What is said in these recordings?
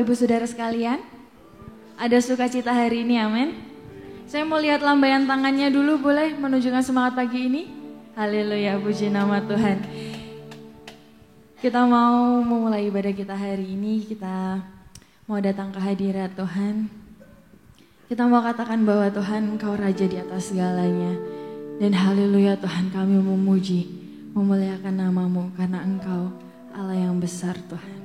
Bapak Ibu Saudara sekalian? Ada sukacita hari ini, amin. Saya mau lihat lambaian tangannya dulu, boleh menunjukkan semangat pagi ini? Haleluya, puji nama Tuhan. Kita mau memulai ibadah kita hari ini, kita mau datang ke hadirat Tuhan. Kita mau katakan bahwa Tuhan Engkau Raja di atas segalanya. Dan haleluya Tuhan, kami memuji, memuliakan nama-Mu karena Engkau Allah yang besar Tuhan.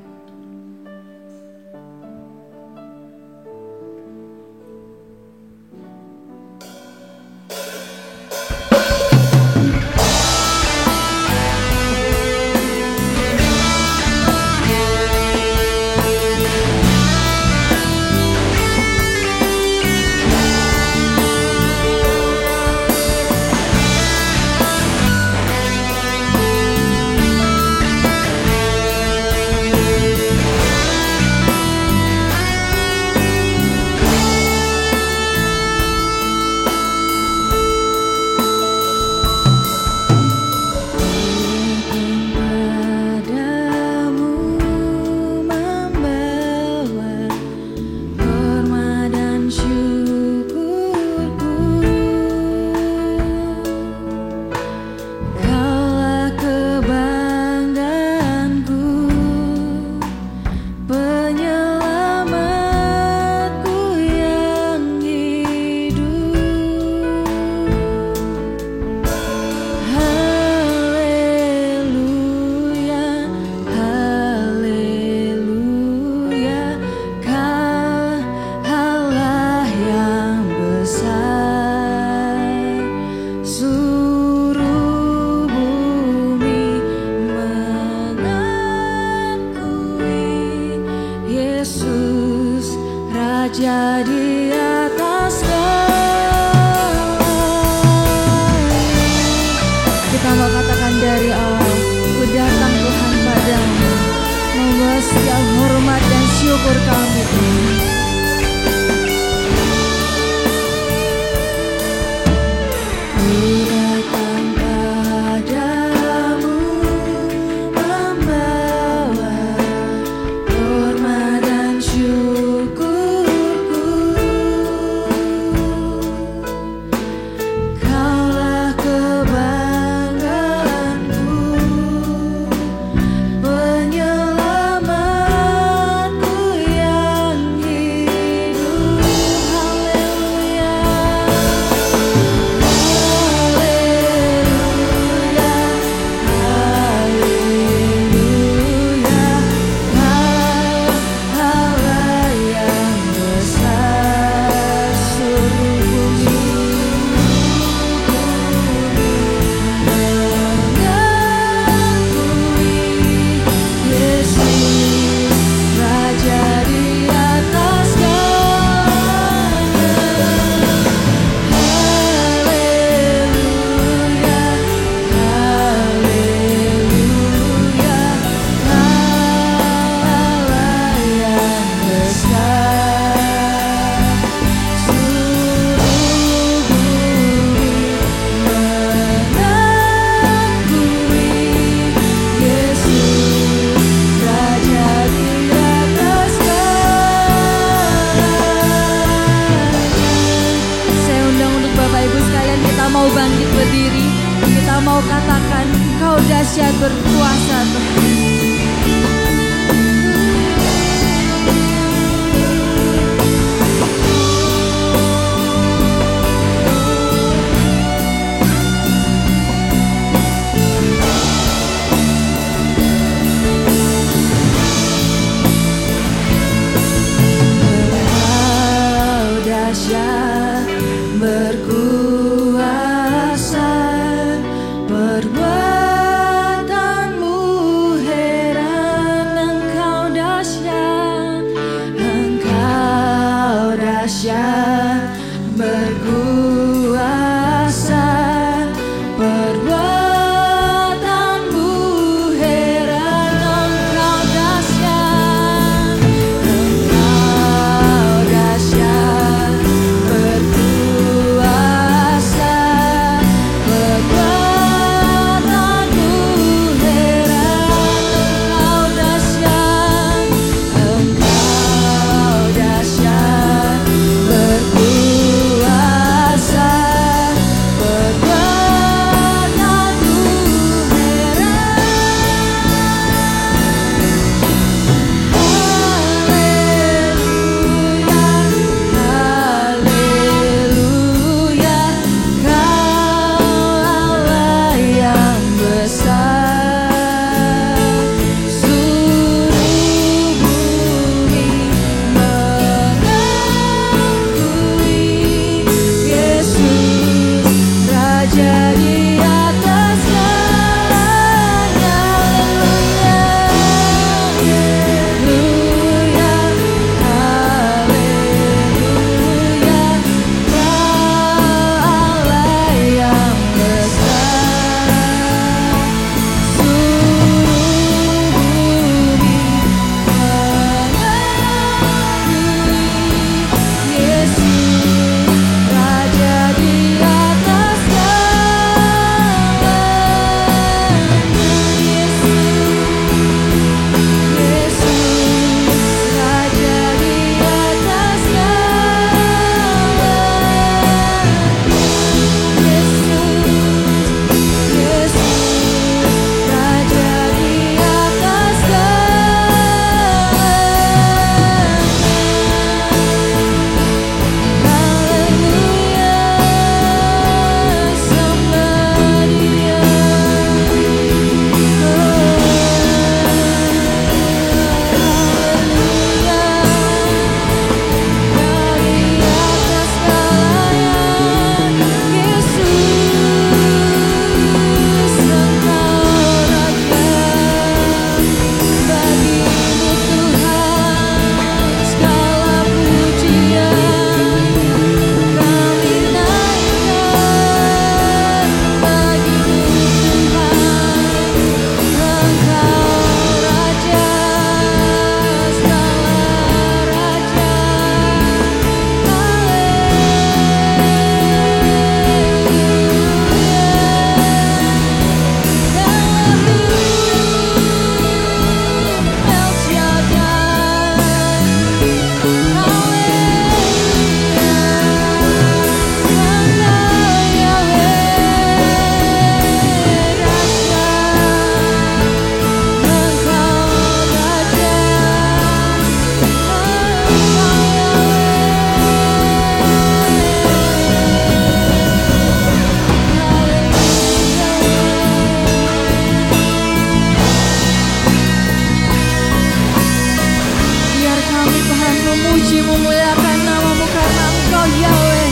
Tuhan memuji memuliakan nama-Mu karena Engkau Yahweh,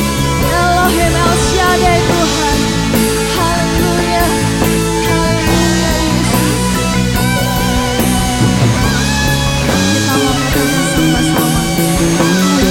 Elohim El Shaddai Tuhan. Haleluya, haleluya Yesus. Kita mau katakan sama-sama, Yahweh,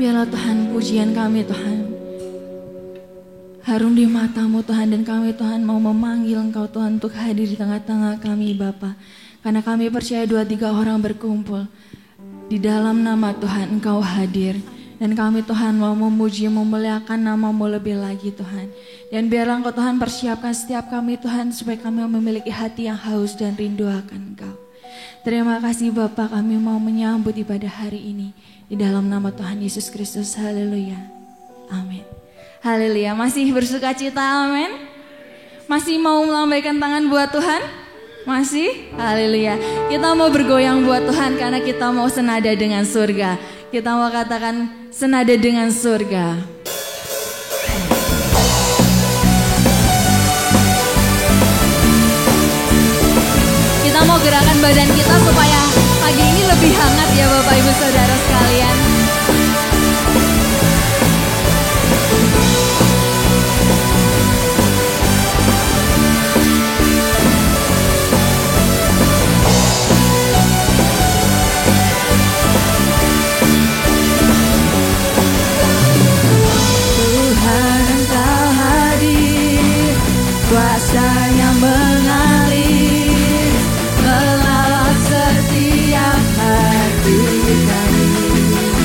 biarlah Tuhan pujian kami Tuhan harum di mata-Mu Tuhan, dan kami Tuhan mau memanggil Engkau Tuhan untuk hadir di tengah-tengah kami Bapa. Karena kami percaya 2-3 orang berkumpul di dalam nama Tuhan Engkau hadir. Dan kami Tuhan mau memuji memuliakan nama-Mu lebih lagi Tuhan. Dan biarlah Engkau Tuhan persiapkan setiap kami Tuhan supaya kami memiliki hati yang haus dan rindu akan Engkau. Terima kasih Bapa, kami mau menyambut ibadah hari ini di dalam nama Tuhan Yesus Kristus. Haleluya. Amin. Haleluya. Masih bersuka cita, amin. Masih mau melambaikan tangan buat Tuhan? Masih? Haleluya. Kita mau bergoyang buat Tuhan karena kita mau senada dengan surga. Kita mau katakan senada dengan surga. Kita mau gerakan badan kita supaya pagi ini lebih hangat ya Bapak Ibu Saudara sekalian. Tuhan Engkau hadir, kuasa-Nya mengalir setiap hati kami.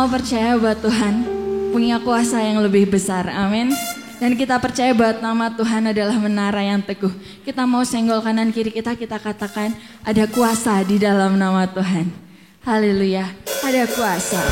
mau percaya bahwa Tuhan punya kuasa yang lebih besar, amin. Dan kita percaya bahwa nama Tuhan adalah menara yang teguh. Kita mau senggol kanan kiri kita katakan ada kuasa di dalam nama Tuhan. Haleluya, ada kuasa.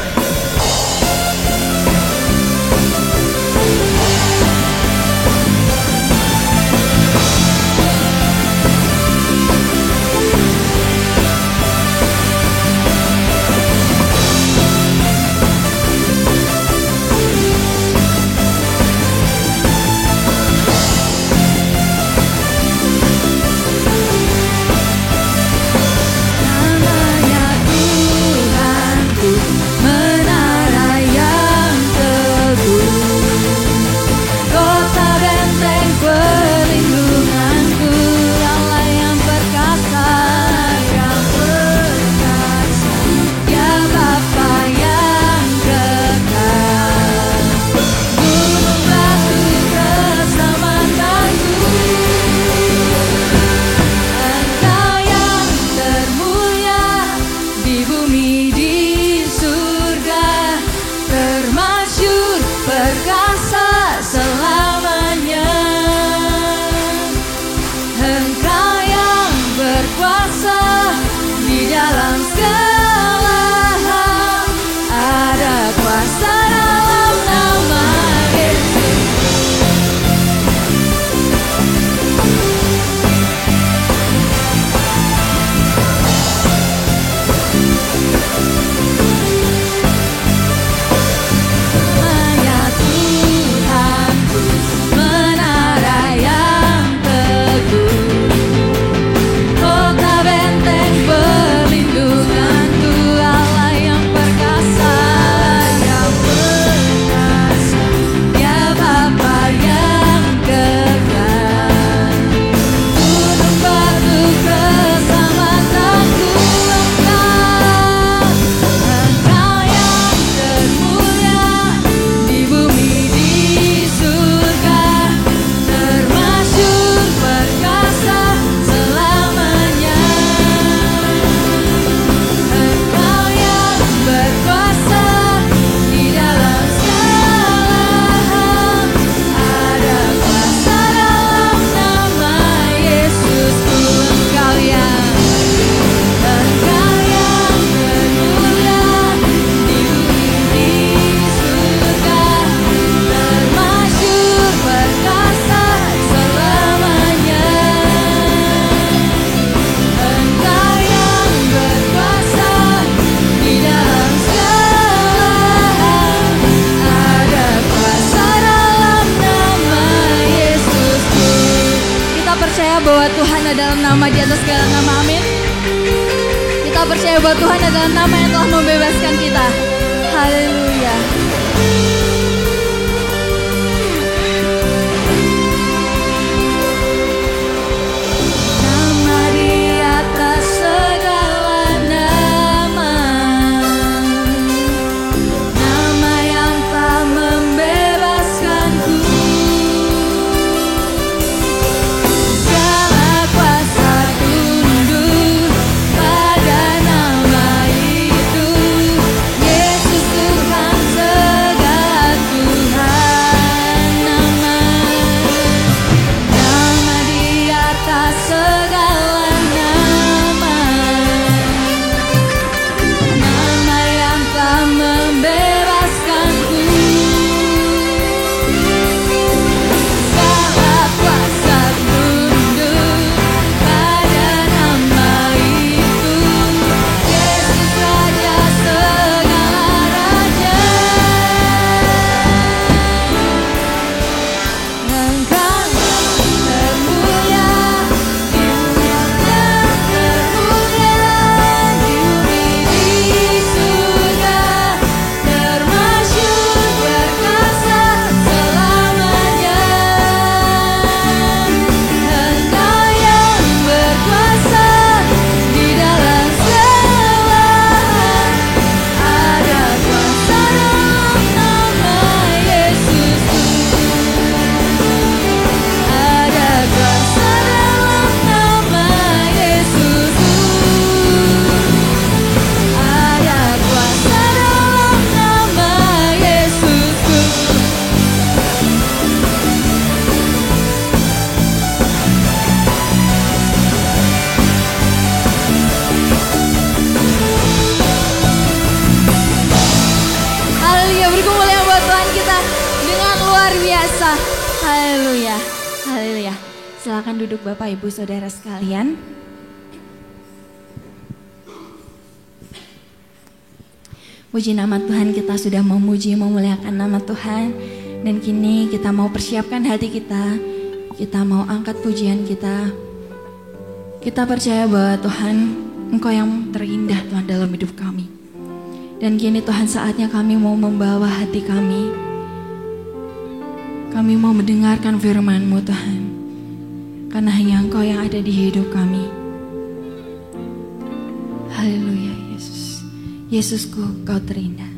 Nama di atas segala nama, amin. Kita percaya bahwa Tuhan adalah nama yang telah membebaskan kita. Haleluya. Nama di atas segala nama, nama yang telah membebaskanku. Silakan duduk Bapak Ibu Saudara sekalian. Puji nama Tuhan, kita sudah memuji memuliakan nama Tuhan. Dan kini kita mau persiapkan hati kita. Kita mau angkat pujian kita. Kita percaya bahwa Tuhan, Engkau yang terindah Tuhan dalam hidup kami. Dan kini Tuhan saatnya kami mau membawa hati kami. Kami mau mendengarkan firman-Mu Tuhan. Karena hanya Engkau yang ada di hidup kami. Haleluya Yesus. Yesusku, Kau terindah.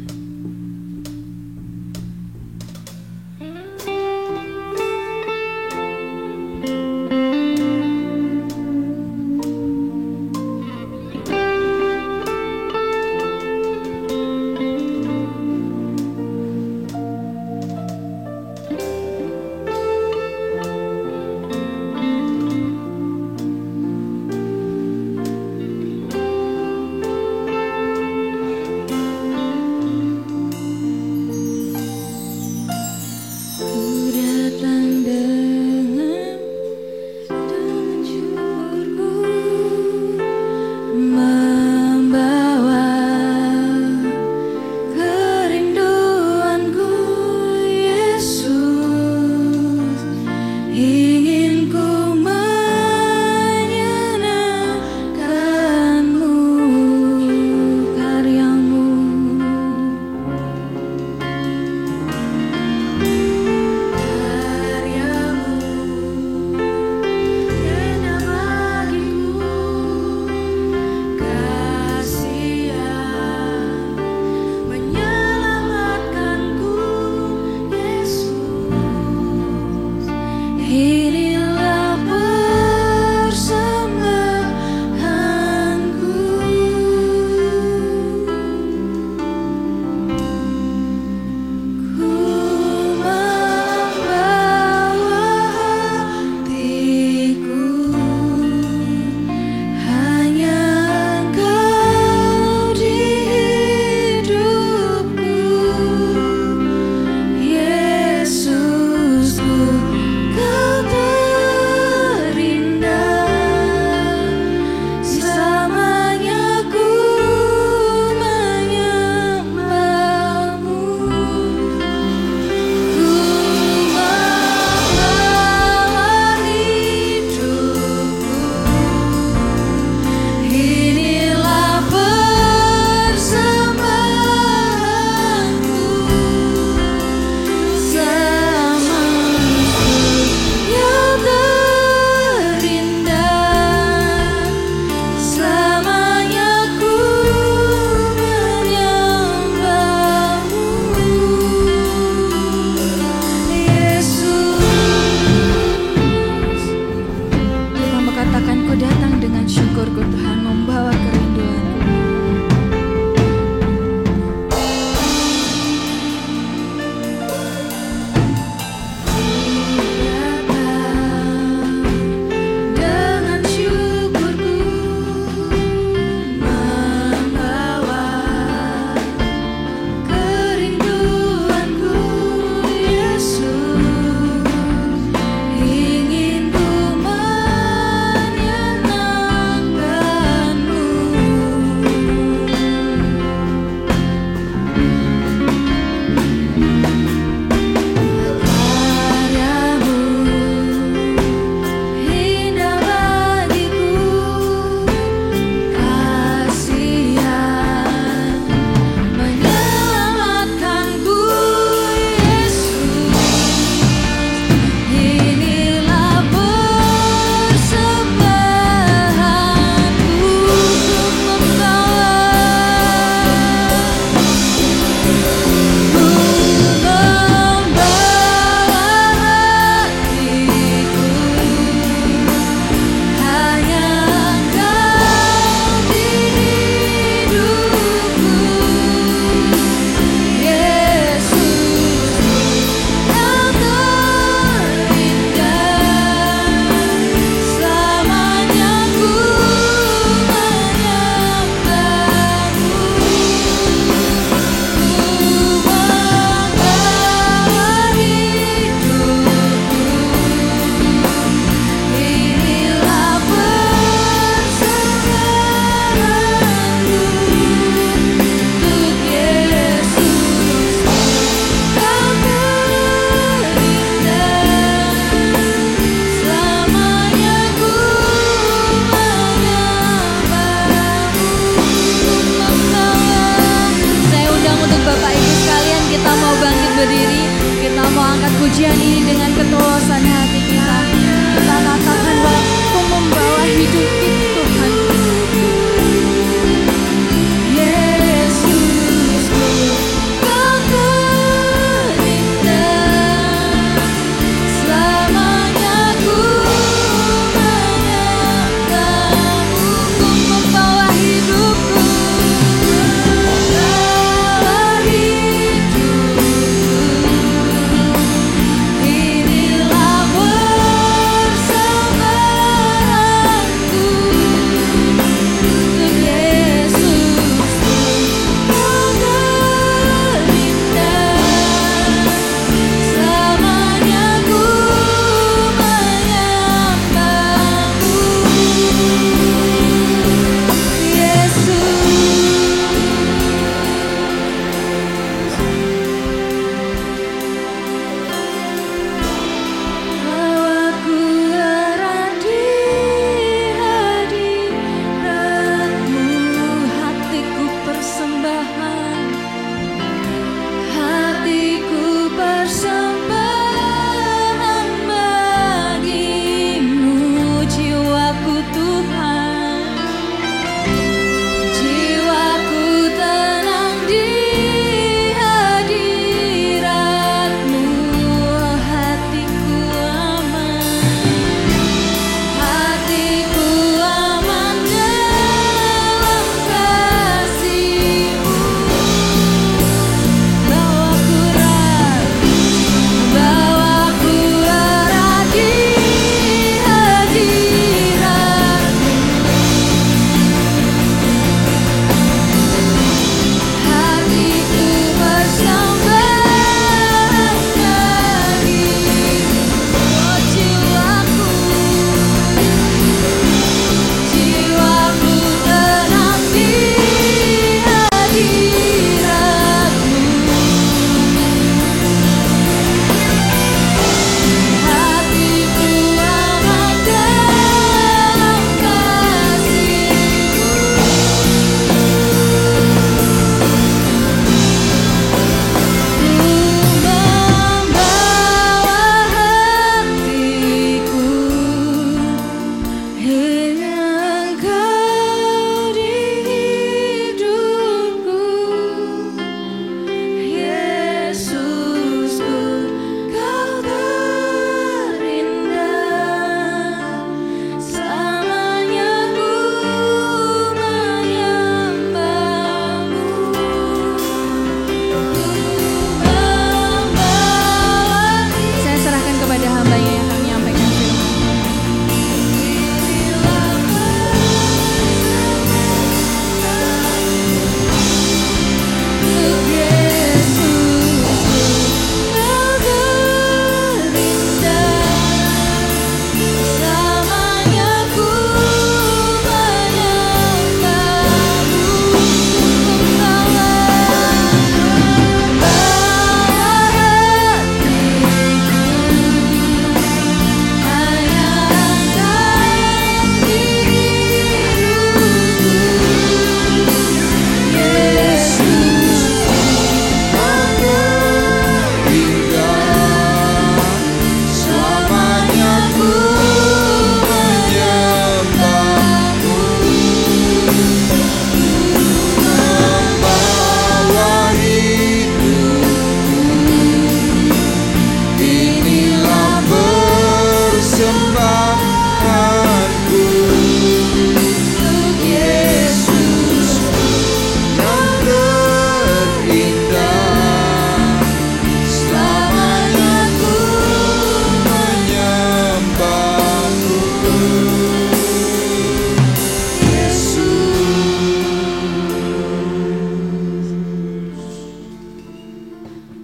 He ketulusan hati kita. Kita katakan bahwa Kau membawa hidup itu Tuhan.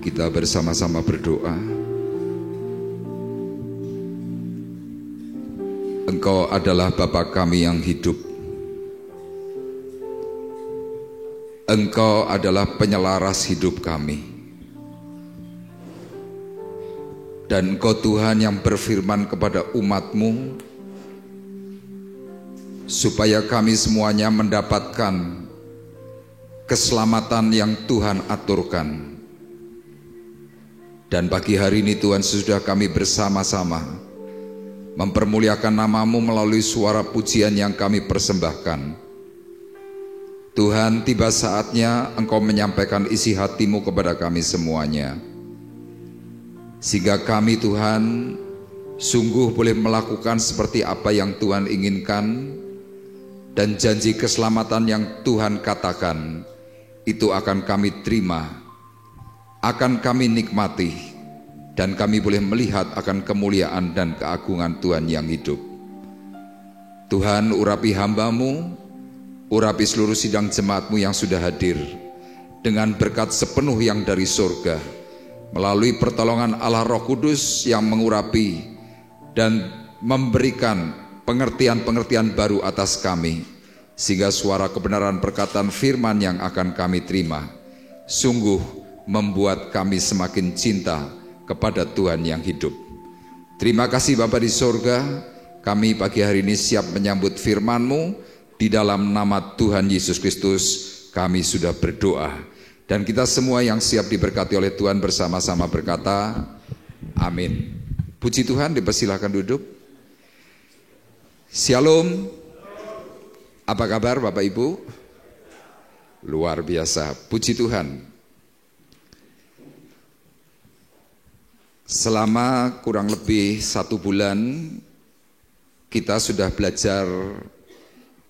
Kita bersama-sama berdoa. Engkau adalah Bapa kami yang hidup. Engkau adalah penyelaras hidup kami. Dan Engkau Tuhan yang berfirman kepada umat-Mu, supaya kami semuanya mendapatkan keselamatan yang Tuhan aturkan. Dan pagi hari ini Tuhan, sudah kami bersama-sama mempermuliakan nama-Mu melalui suara pujian yang kami persembahkan. Tuhan, tiba saatnya Engkau menyampaikan isi hati-Mu kepada kami semuanya, sehingga kami Tuhan sungguh boleh melakukan seperti apa yang Tuhan inginkan, dan janji keselamatan yang Tuhan katakan itu akan kami terima, akan kami nikmati, dan kami boleh melihat akan kemuliaan dan keagungan Tuhan yang hidup. Tuhan, urapi hamba-Mu, urapi seluruh sidang jemaat-Mu yang sudah hadir dengan berkat sepenuh yang dari surga, melalui pertolongan Allah Roh Kudus yang mengurapi dan memberikan pengertian-pengertian baru atas kami, sehingga suara kebenaran perkataan firman yang akan kami terima sungguh membuat kami semakin cinta kepada Tuhan yang hidup. Terima kasih Bapa di surga, kami pagi hari ini siap menyambut firman-Mu. Di dalam nama Tuhan Yesus Kristus kami sudah berdoa, dan kita semua yang siap diberkati oleh Tuhan bersama-sama berkata amin. Puji Tuhan, dipersilahkan duduk. Shalom. Apa kabar Bapak Ibu? Luar biasa, puji Tuhan. Selama kurang lebih 1 bulan kita sudah belajar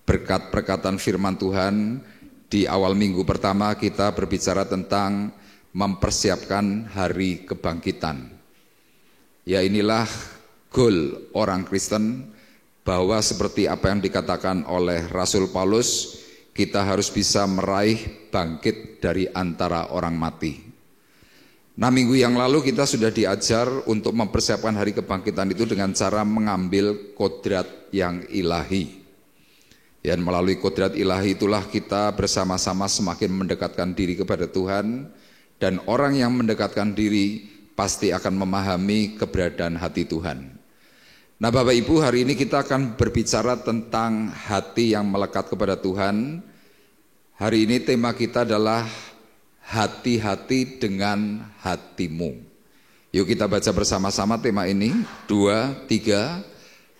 berkat perkataan firman Tuhan. Di awal minggu pertama kita berbicara tentang mempersiapkan hari kebangkitan. Ya, inilah goal orang Kristen, bahwa seperti apa yang dikatakan oleh Rasul Paulus, kita harus bisa meraih bangkit dari antara orang mati. Nah, minggu yang lalu kita sudah diajar untuk mempersiapkan hari kebangkitan itu dengan cara mengambil kodrat yang ilahi. Dan melalui kodrat ilahi itulah kita bersama-sama semakin mendekatkan diri kepada Tuhan, dan orang yang mendekatkan diri pasti akan memahami keberadaan hati Tuhan. Nah Bapak Ibu, hari ini kita akan berbicara tentang hati yang melekat kepada Tuhan. Hari ini tema kita adalah hati-hati dengan hatimu. Yuk kita baca bersama-sama tema ini. 2, 3.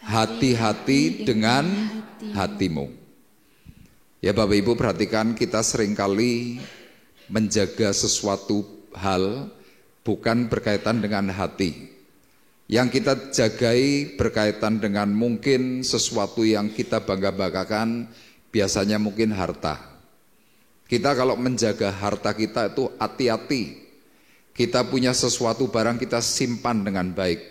Hati-hati dengan hatimu. Ya Bapak Ibu, perhatikan, kita seringkali menjaga sesuatu hal bukan berkaitan dengan hati. Yang kita jagai berkaitan dengan mungkin sesuatu yang kita bangga-banggakan, biasanya mungkin harta. Kita kalau menjaga harta kita itu hati-hati. Kita punya sesuatu barang kita simpan dengan baik.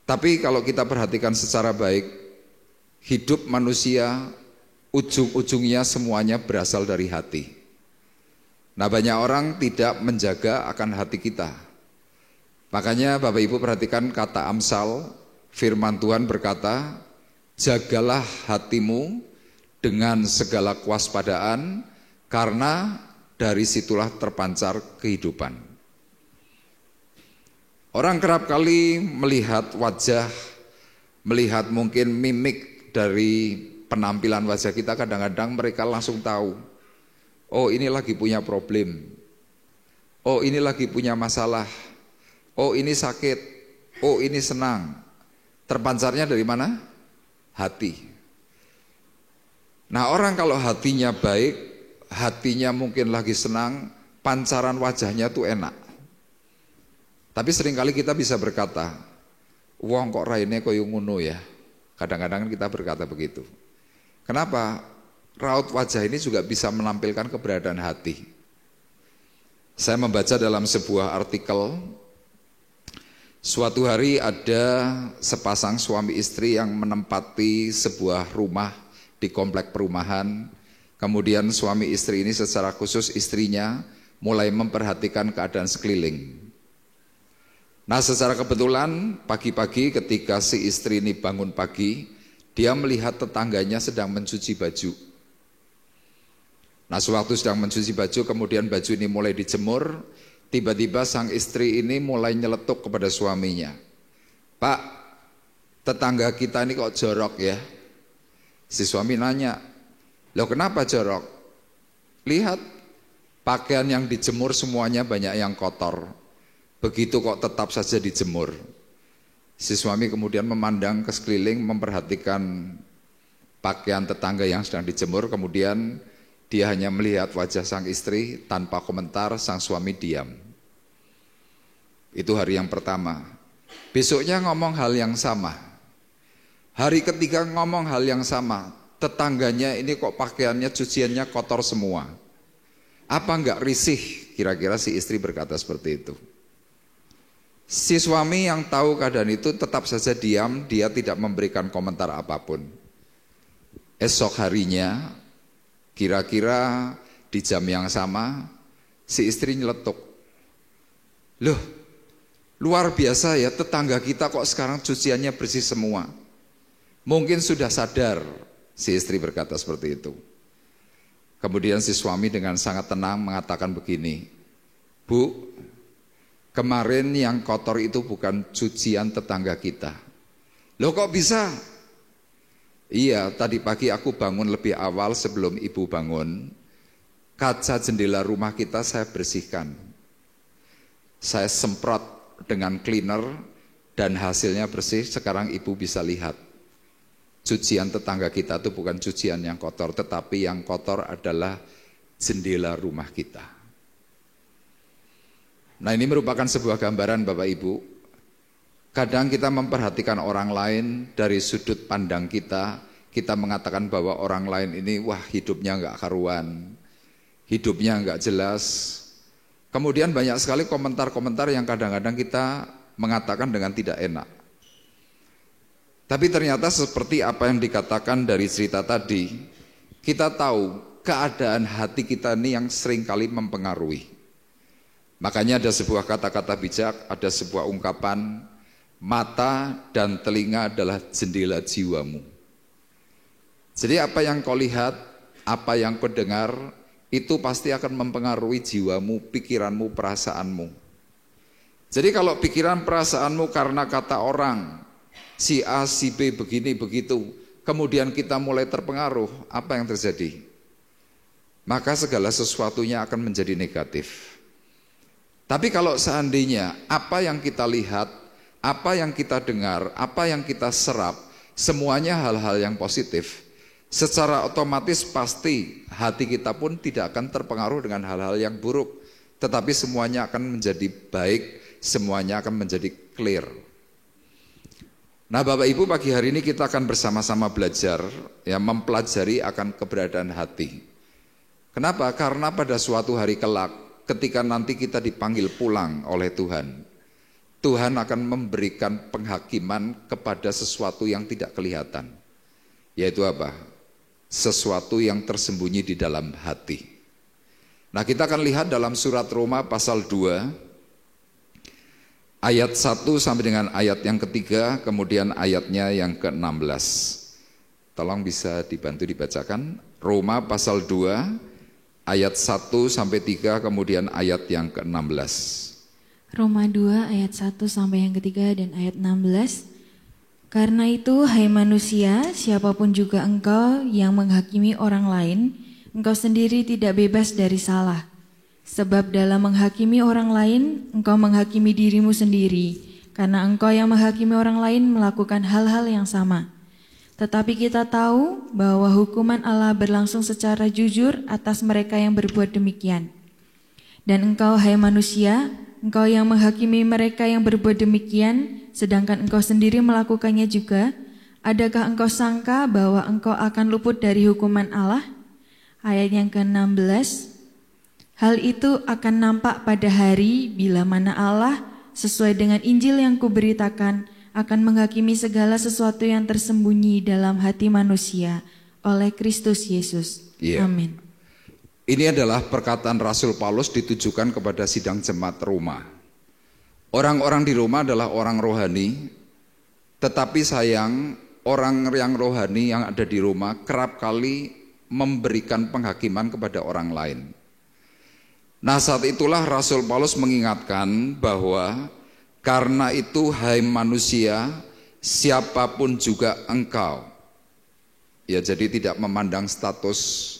Tapi kalau kita perhatikan secara baik, hidup manusia ujung-ujungnya semuanya berasal dari hati. Nah, banyak orang tidak menjaga akan hati kita. Makanya Bapak Ibu perhatikan kata Amsal, firman Tuhan berkata, jagalah hatimu dengan segala kewaspadaan, karena dari situlah terpancar kehidupan. Orang kerap kali melihat wajah, melihat mungkin mimik dari penampilan wajah kita, kadang-kadang mereka langsung tahu, oh ini lagi punya problem, oh ini lagi punya masalah, oh ini sakit, oh ini senang. Terpancarnya dari mana? Hati. Nah, orang kalau hatinya baik, hatinya mungkin lagi senang, pancaran wajahnya tuh enak. Tapi seringkali kita bisa berkata, wong kok raine koyo ngono ya. Kadang-kadang kita berkata begitu. Kenapa? Raut wajah ini juga bisa menampilkan keberadaan hati. Saya membaca dalam sebuah artikel, suatu hari ada sepasang suami istri yang menempati sebuah rumah di komplek perumahan. Kemudian suami istri ini secara khusus istrinya mulai memperhatikan keadaan sekeliling. Nah, secara kebetulan pagi-pagi ketika si istri ini bangun pagi, dia melihat tetangganya sedang mencuci baju. Nah, sewaktu sedang mencuci baju, kemudian baju ini mulai dijemur, tiba-tiba sang istri ini mulai nyeletuk kepada suaminya. Pak, tetangga kita ini kok jorok ya? Si suami nanya, loh kenapa jorok? Lihat, pakaian yang dijemur semuanya banyak yang kotor. Begitu kok tetap saja dijemur. Si suami kemudian memandang ke sekeliling, memperhatikan pakaian tetangga yang sedang dijemur, kemudian dia hanya melihat wajah sang istri tanpa komentar, sang suami diam. Itu hari yang pertama. Besoknya ngomong hal yang sama. Hari ketiga ngomong hal yang sama. Tetangganya ini kok pakaiannya, cuciannya kotor semua. Apa enggak risih? Kira-kira si istri berkata seperti itu. Si suami yang tahu keadaan itu tetap saja diam, dia tidak memberikan komentar apapun. Esok harinya, kira-kira di jam yang sama, si istri nyeletuk. Loh, luar biasa ya, tetangga kita kok sekarang cuciannya bersih semua. Mungkin sudah sadar, si istri berkata seperti itu. Kemudian si suami dengan sangat tenang mengatakan begini, Bu, kemarin yang kotor itu bukan cucian tetangga kita. Loh kok bisa? Iya, tadi pagi aku bangun lebih awal sebelum ibu bangun. Kaca jendela rumah kita saya bersihkan. Saya semprot dengan cleaner dan hasilnya bersih. Sekarang ibu bisa lihat. Cucian tetangga kita itu bukan cucian yang kotor, tetapi yang kotor adalah jendela rumah kita. Nah, ini merupakan sebuah gambaran Bapak Ibu. Kadang kita memperhatikan orang lain dari sudut pandang kita mengatakan bahwa orang lain ini wah hidupnya enggak karuan, hidupnya enggak jelas. Kemudian banyak sekali komentar-komentar yang kadang-kadang kita mengatakan dengan tidak enak. Tapi ternyata seperti apa yang dikatakan dari cerita tadi, kita tahu keadaan hati kita ini yang seringkali mempengaruhi. Makanya ada sebuah kata-kata bijak, ada sebuah ungkapan, mata dan telinga adalah jendela jiwamu. Jadi apa yang kau lihat, apa yang kau dengar, itu pasti akan mempengaruhi jiwamu, pikiranmu, perasaanmu. Jadi kalau pikiran perasaanmu karena kata orang, si A, si B begini begitu, kemudian kita mulai terpengaruh, apa yang terjadi? Maka segala sesuatunya akan menjadi negatif. Tapi kalau seandainya apa yang kita lihat, apa yang kita dengar, apa yang kita serap, semuanya hal-hal yang positif, secara otomatis pasti hati kita pun tidak akan terpengaruh dengan hal-hal yang buruk, tetapi semuanya akan menjadi baik, semuanya akan menjadi clear. Nah Bapak Ibu, pagi hari ini kita akan bersama-sama belajar, ya, mempelajari akan keberadaan hati. Kenapa? Karena pada suatu hari kelak, ketika nanti kita dipanggil pulang oleh Tuhan, Tuhan akan memberikan penghakiman kepada sesuatu yang tidak kelihatan. Yaitu apa? Sesuatu yang tersembunyi di dalam hati. Nah kita akan lihat dalam surat Roma pasal 2, ayat 1 sampai dengan ayat yang ketiga, kemudian ayatnya yang ke-16. Tolong bisa dibantu dibacakan. Roma pasal 2, ayat 1 sampai 3, kemudian ayat yang ke-16. Roma 2 ayat 1 sampai yang ketiga dan ayat 16. Karena itu, hai manusia, siapapun juga engkau yang menghakimi orang lain, engkau sendiri tidak bebas dari salah. Sebab dalam menghakimi orang lain, engkau menghakimi dirimu sendiri, karena engkau yang menghakimi orang lain melakukan hal-hal yang sama. Tetapi kita tahu bahwa hukuman Allah berlangsung secara jujur atas mereka yang berbuat demikian. Dan engkau, hai manusia, engkau yang menghakimi mereka yang berbuat demikian, sedangkan engkau sendiri melakukannya juga, adakah engkau sangka bahwa engkau akan luput dari hukuman Allah? Ayat yang ke-16, hal itu akan nampak pada hari bila mana Allah, sesuai dengan Injil yang kuberitakan, akan menghakimi segala sesuatu yang tersembunyi dalam hati manusia oleh Kristus Yesus. Amin. Ini adalah perkataan Rasul Paulus ditujukan kepada sidang jemaat Roma. Orang-orang di Roma adalah orang rohani, tetapi sayang orang yang rohani yang ada di Roma kerap kali memberikan penghakiman kepada orang lain. Nah saat itulah Rasul Paulus mengingatkan bahwa karena itu hai manusia, siapapun juga engkau. Ya jadi tidak memandang status,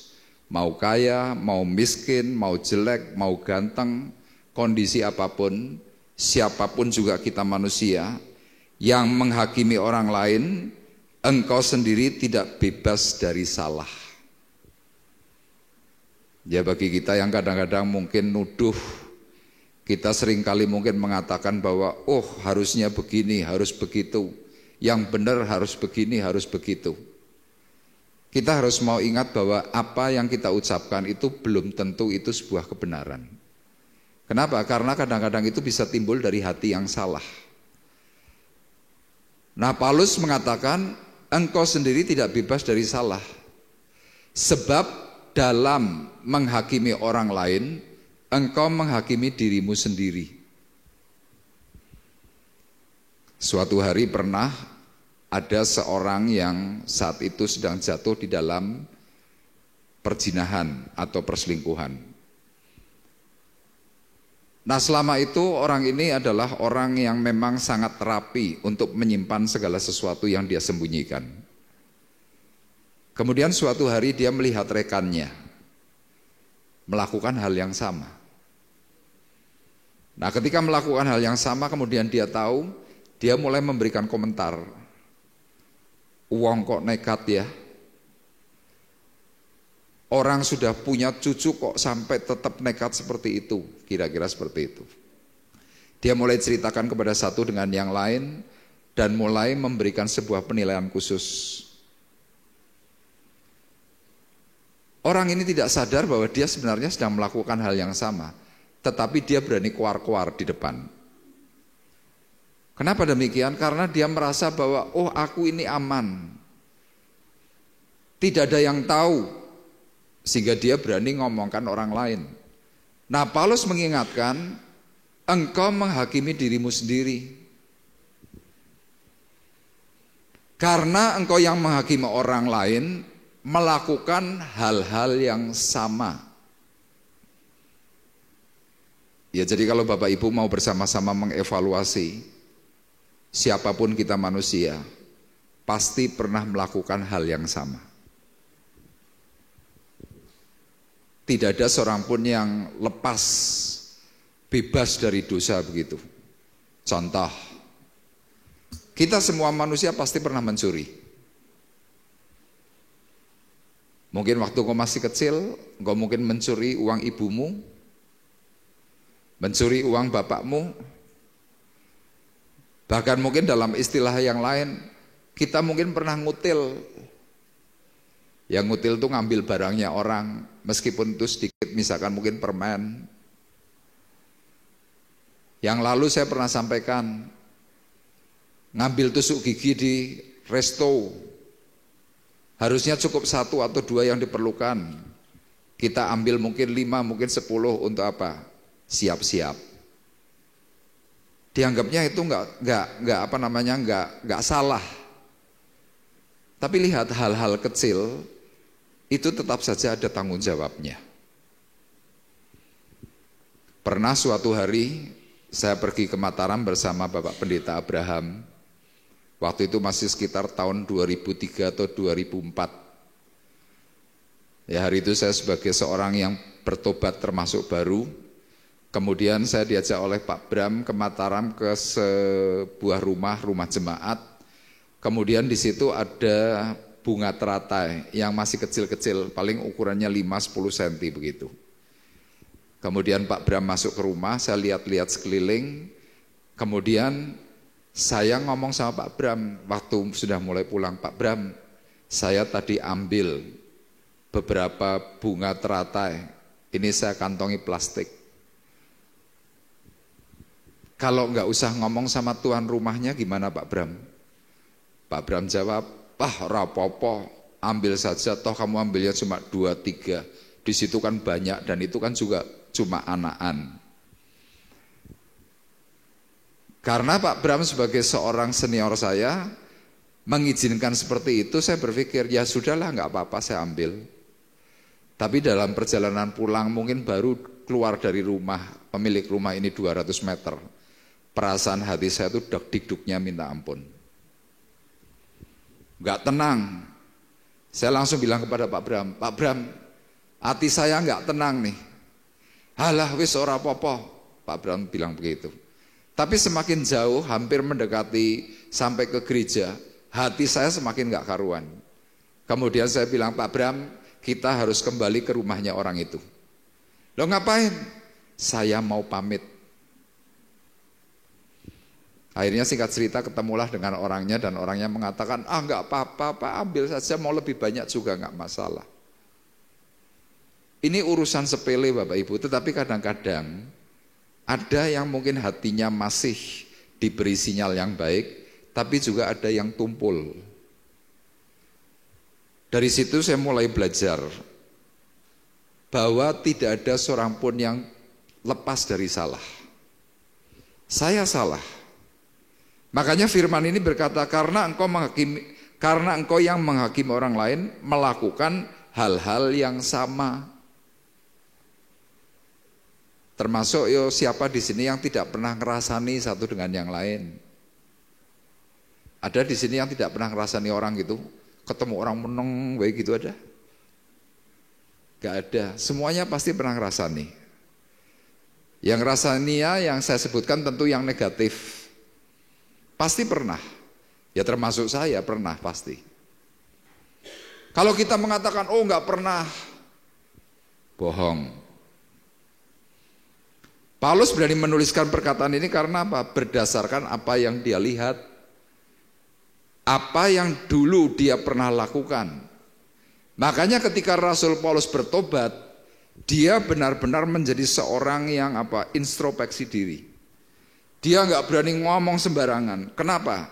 mau kaya, mau miskin, mau jelek, mau ganteng, kondisi apapun, siapapun juga kita manusia yang menghakimi orang lain, engkau sendiri tidak bebas dari salah. Ya bagi kita yang kadang-kadang mungkin nuduh, kita seringkali mungkin mengatakan bahwa oh harusnya begini, harus begitu, yang benar harus begini, harus begitu. Kita harus mau ingat bahwa apa yang kita ucapkan itu belum tentu itu sebuah kebenaran. Kenapa? Karena kadang-kadang itu bisa timbul dari hati yang salah. Nah, Paulus mengatakan engkau sendiri tidak bebas dari salah. Sebab dalam menghakimi orang lain, engkau menghakimi dirimu sendiri. Suatu hari pernah ada seorang yang saat itu sedang jatuh di dalam perzinahan atau perselingkuhan. Nah, selama itu orang ini adalah orang yang memang sangat terapi untuk menyimpan segala sesuatu yang dia sembunyikan. Kemudian suatu hari dia melihat rekannya melakukan hal yang sama. Nah, ketika melakukan hal yang sama kemudian dia tahu, dia mulai memberikan komentar. Uang kok nekat ya? Orang sudah punya cucu kok sampai tetap nekat seperti itu, kira-kira seperti itu. Dia mulai ceritakan kepada satu dengan yang lain dan mulai memberikan sebuah penilaian khusus. Orang ini tidak sadar bahwa dia sebenarnya sedang melakukan hal yang sama, tetapi dia berani keluar-keluar di depan. Kenapa demikian? Karena dia merasa bahwa oh aku ini aman. Tidak ada yang tahu. Sehingga dia berani ngomongkan orang lain. Nah, Paulus mengingatkan, engkau menghakimi dirimu sendiri. Karena engkau yang menghakimi orang lain melakukan hal-hal yang sama. Ya, jadi kalau Bapak Ibu mau bersama-sama mengevaluasi, siapapun kita manusia, pasti pernah melakukan hal yang sama. Tidak ada seorang pun yang lepas, bebas dari dosa begitu. Contoh, kita semua manusia pasti pernah mencuri. Mungkin waktu kau masih kecil, kau mungkin mencuri uang ibumu, mencuri uang bapakmu, bahkan mungkin dalam istilah yang lain, kita mungkin pernah ngutil. Yang ngutil itu ngambil barangnya orang, meskipun itu sedikit, misalkan mungkin permen. Yang lalu saya pernah sampaikan, ngambil tusuk gigi di resto, harusnya cukup 1 atau 2 yang diperlukan. Kita ambil mungkin 5, mungkin 10 untuk apa? Siap-siap. Dianggapnya itu nggak salah. Tapi lihat hal-hal kecil itu tetap saja ada tanggung jawabnya. Pernah suatu hari saya pergi ke Mataram bersama Bapak Pendeta Abraham. Waktu itu masih sekitar tahun 2003 atau 2004. Ya, hari itu saya sebagai seorang yang bertobat termasuk baru. Kemudian saya diajak oleh Pak Bram ke Mataram ke sebuah rumah jemaat. Kemudian di situ ada bunga teratai yang masih kecil-kecil, paling ukurannya 5-10 cm begitu. Kemudian Pak Bram masuk ke rumah, saya lihat-lihat sekeliling. Kemudian saya ngomong sama Pak Bram, waktu sudah mulai pulang, Pak Bram, saya tadi ambil beberapa bunga teratai, ini saya kantongi plastik. Kalau nggak usah ngomong sama tuan rumahnya gimana Pak Bram? Pak Bram jawab, rapopo, ambil saja, toh kamu ambilnya cuma 2-3, di situ kan banyak dan itu kan juga cuma anakan. Karena Pak Bram sebagai seorang senior saya mengizinkan seperti itu, saya berpikir ya sudahlah nggak apa-apa saya ambil. Tapi dalam perjalanan pulang mungkin baru keluar dari rumah, pemilik rumah ini 200 meter, perasaan hati saya itu deg-degdugnya minta ampun. Gak tenang. Saya langsung bilang kepada Pak Bram, hati saya gak tenang nih. Halah wis ora apa-apa. Pak Bram bilang begitu. Tapi semakin jauh, hampir mendekati sampai ke gereja, hati saya semakin gak karuan. Kemudian saya bilang, Pak Bram, kita harus kembali ke rumahnya orang itu. Loh ngapain? Saya mau pamit. Akhirnya singkat cerita ketemulah dengan orangnya dan orangnya mengatakan, gak apa-apa Pak, ambil saja, mau lebih banyak juga gak masalah. Ini urusan sepele Bapak Ibu, tetapi kadang-kadang ada yang mungkin hatinya masih diberi sinyal yang baik, tapi juga ada yang tumpul. Dari situ saya mulai belajar bahwa tidak ada seorang pun yang lepas dari salah. Saya salah. Makanya firman ini berkata, karena engkau yang menghakimi orang lain melakukan hal-hal yang sama. Termasuk siapa di sini yang tidak pernah ngerasani satu dengan yang lain? Ada di sini yang tidak pernah ngerasani orang gitu, ketemu orang meneng, baik gitu ada? Gak ada, semuanya pasti pernah ngerasani. Yang ngerasani yang saya sebutkan tentu yang negatif. Pasti pernah, ya termasuk saya pernah pasti. Kalau kita mengatakan, oh gak pernah, bohong. Paulus berani menuliskan perkataan ini karena apa? Berdasarkan apa yang dia lihat, apa yang dulu dia pernah lakukan. Makanya ketika Rasul Paulus bertobat, dia benar-benar menjadi seorang yang introspeksi diri. Dia nggak berani ngomong sembarangan. Kenapa?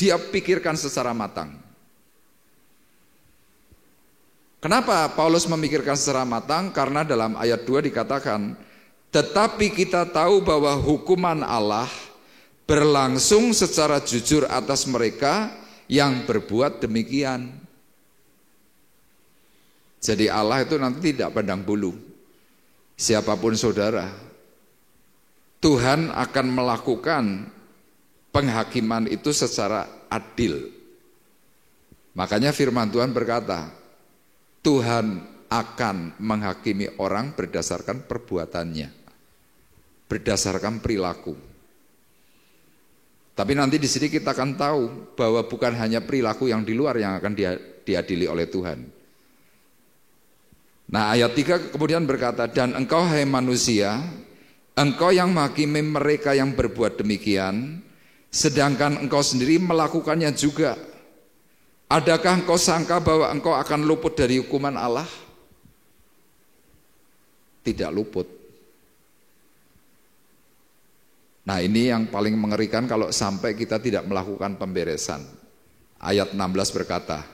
Dia pikirkan secara matang. Kenapa Paulus memikirkan secara matang? Karena dalam ayat 2 dikatakan, tetapi kita tahu bahwa hukuman Allah berlangsung secara jujur atas mereka yang berbuat demikian. Jadi Allah itu nanti tidak pandang bulu. Siapapun saudara, Tuhan akan melakukan penghakiman itu secara adil. Makanya firman Tuhan berkata, Tuhan akan menghakimi orang berdasarkan perbuatannya, berdasarkan perilaku. Tapi nanti di sini kita akan tahu bahwa bukan hanya perilaku yang di luar yang akan diadili oleh Tuhan. Nah ayat 3 kemudian berkata, dan engkau hai manusia, engkau yang menghakimi mereka yang berbuat demikian, sedangkan engkau sendiri melakukannya juga. Adakah engkau sangka bahwa engkau akan luput dari hukuman Allah? Tidak luput. Nah ini yang paling mengerikan kalau sampai kita tidak melakukan pemberesan. Ayat 16 berkata,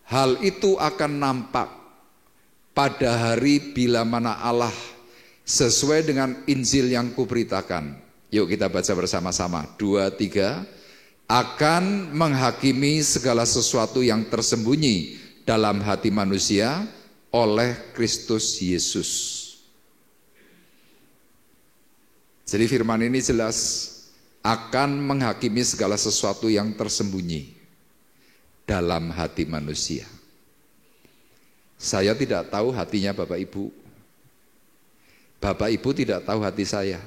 hal itu akan nampak pada hari bila mana Allah sesuai dengan Injil yang kuberitakan. Yuk kita baca bersama-sama. 2, 3. Akan menghakimi segala sesuatu yang tersembunyi dalam hati manusia oleh Kristus Yesus. Jadi firman ini jelas, akan menghakimi segala sesuatu yang tersembunyi dalam hati manusia. Saya tidak tahu hatinya Bapak Ibu. Bapak Ibu tidak tahu hati saya.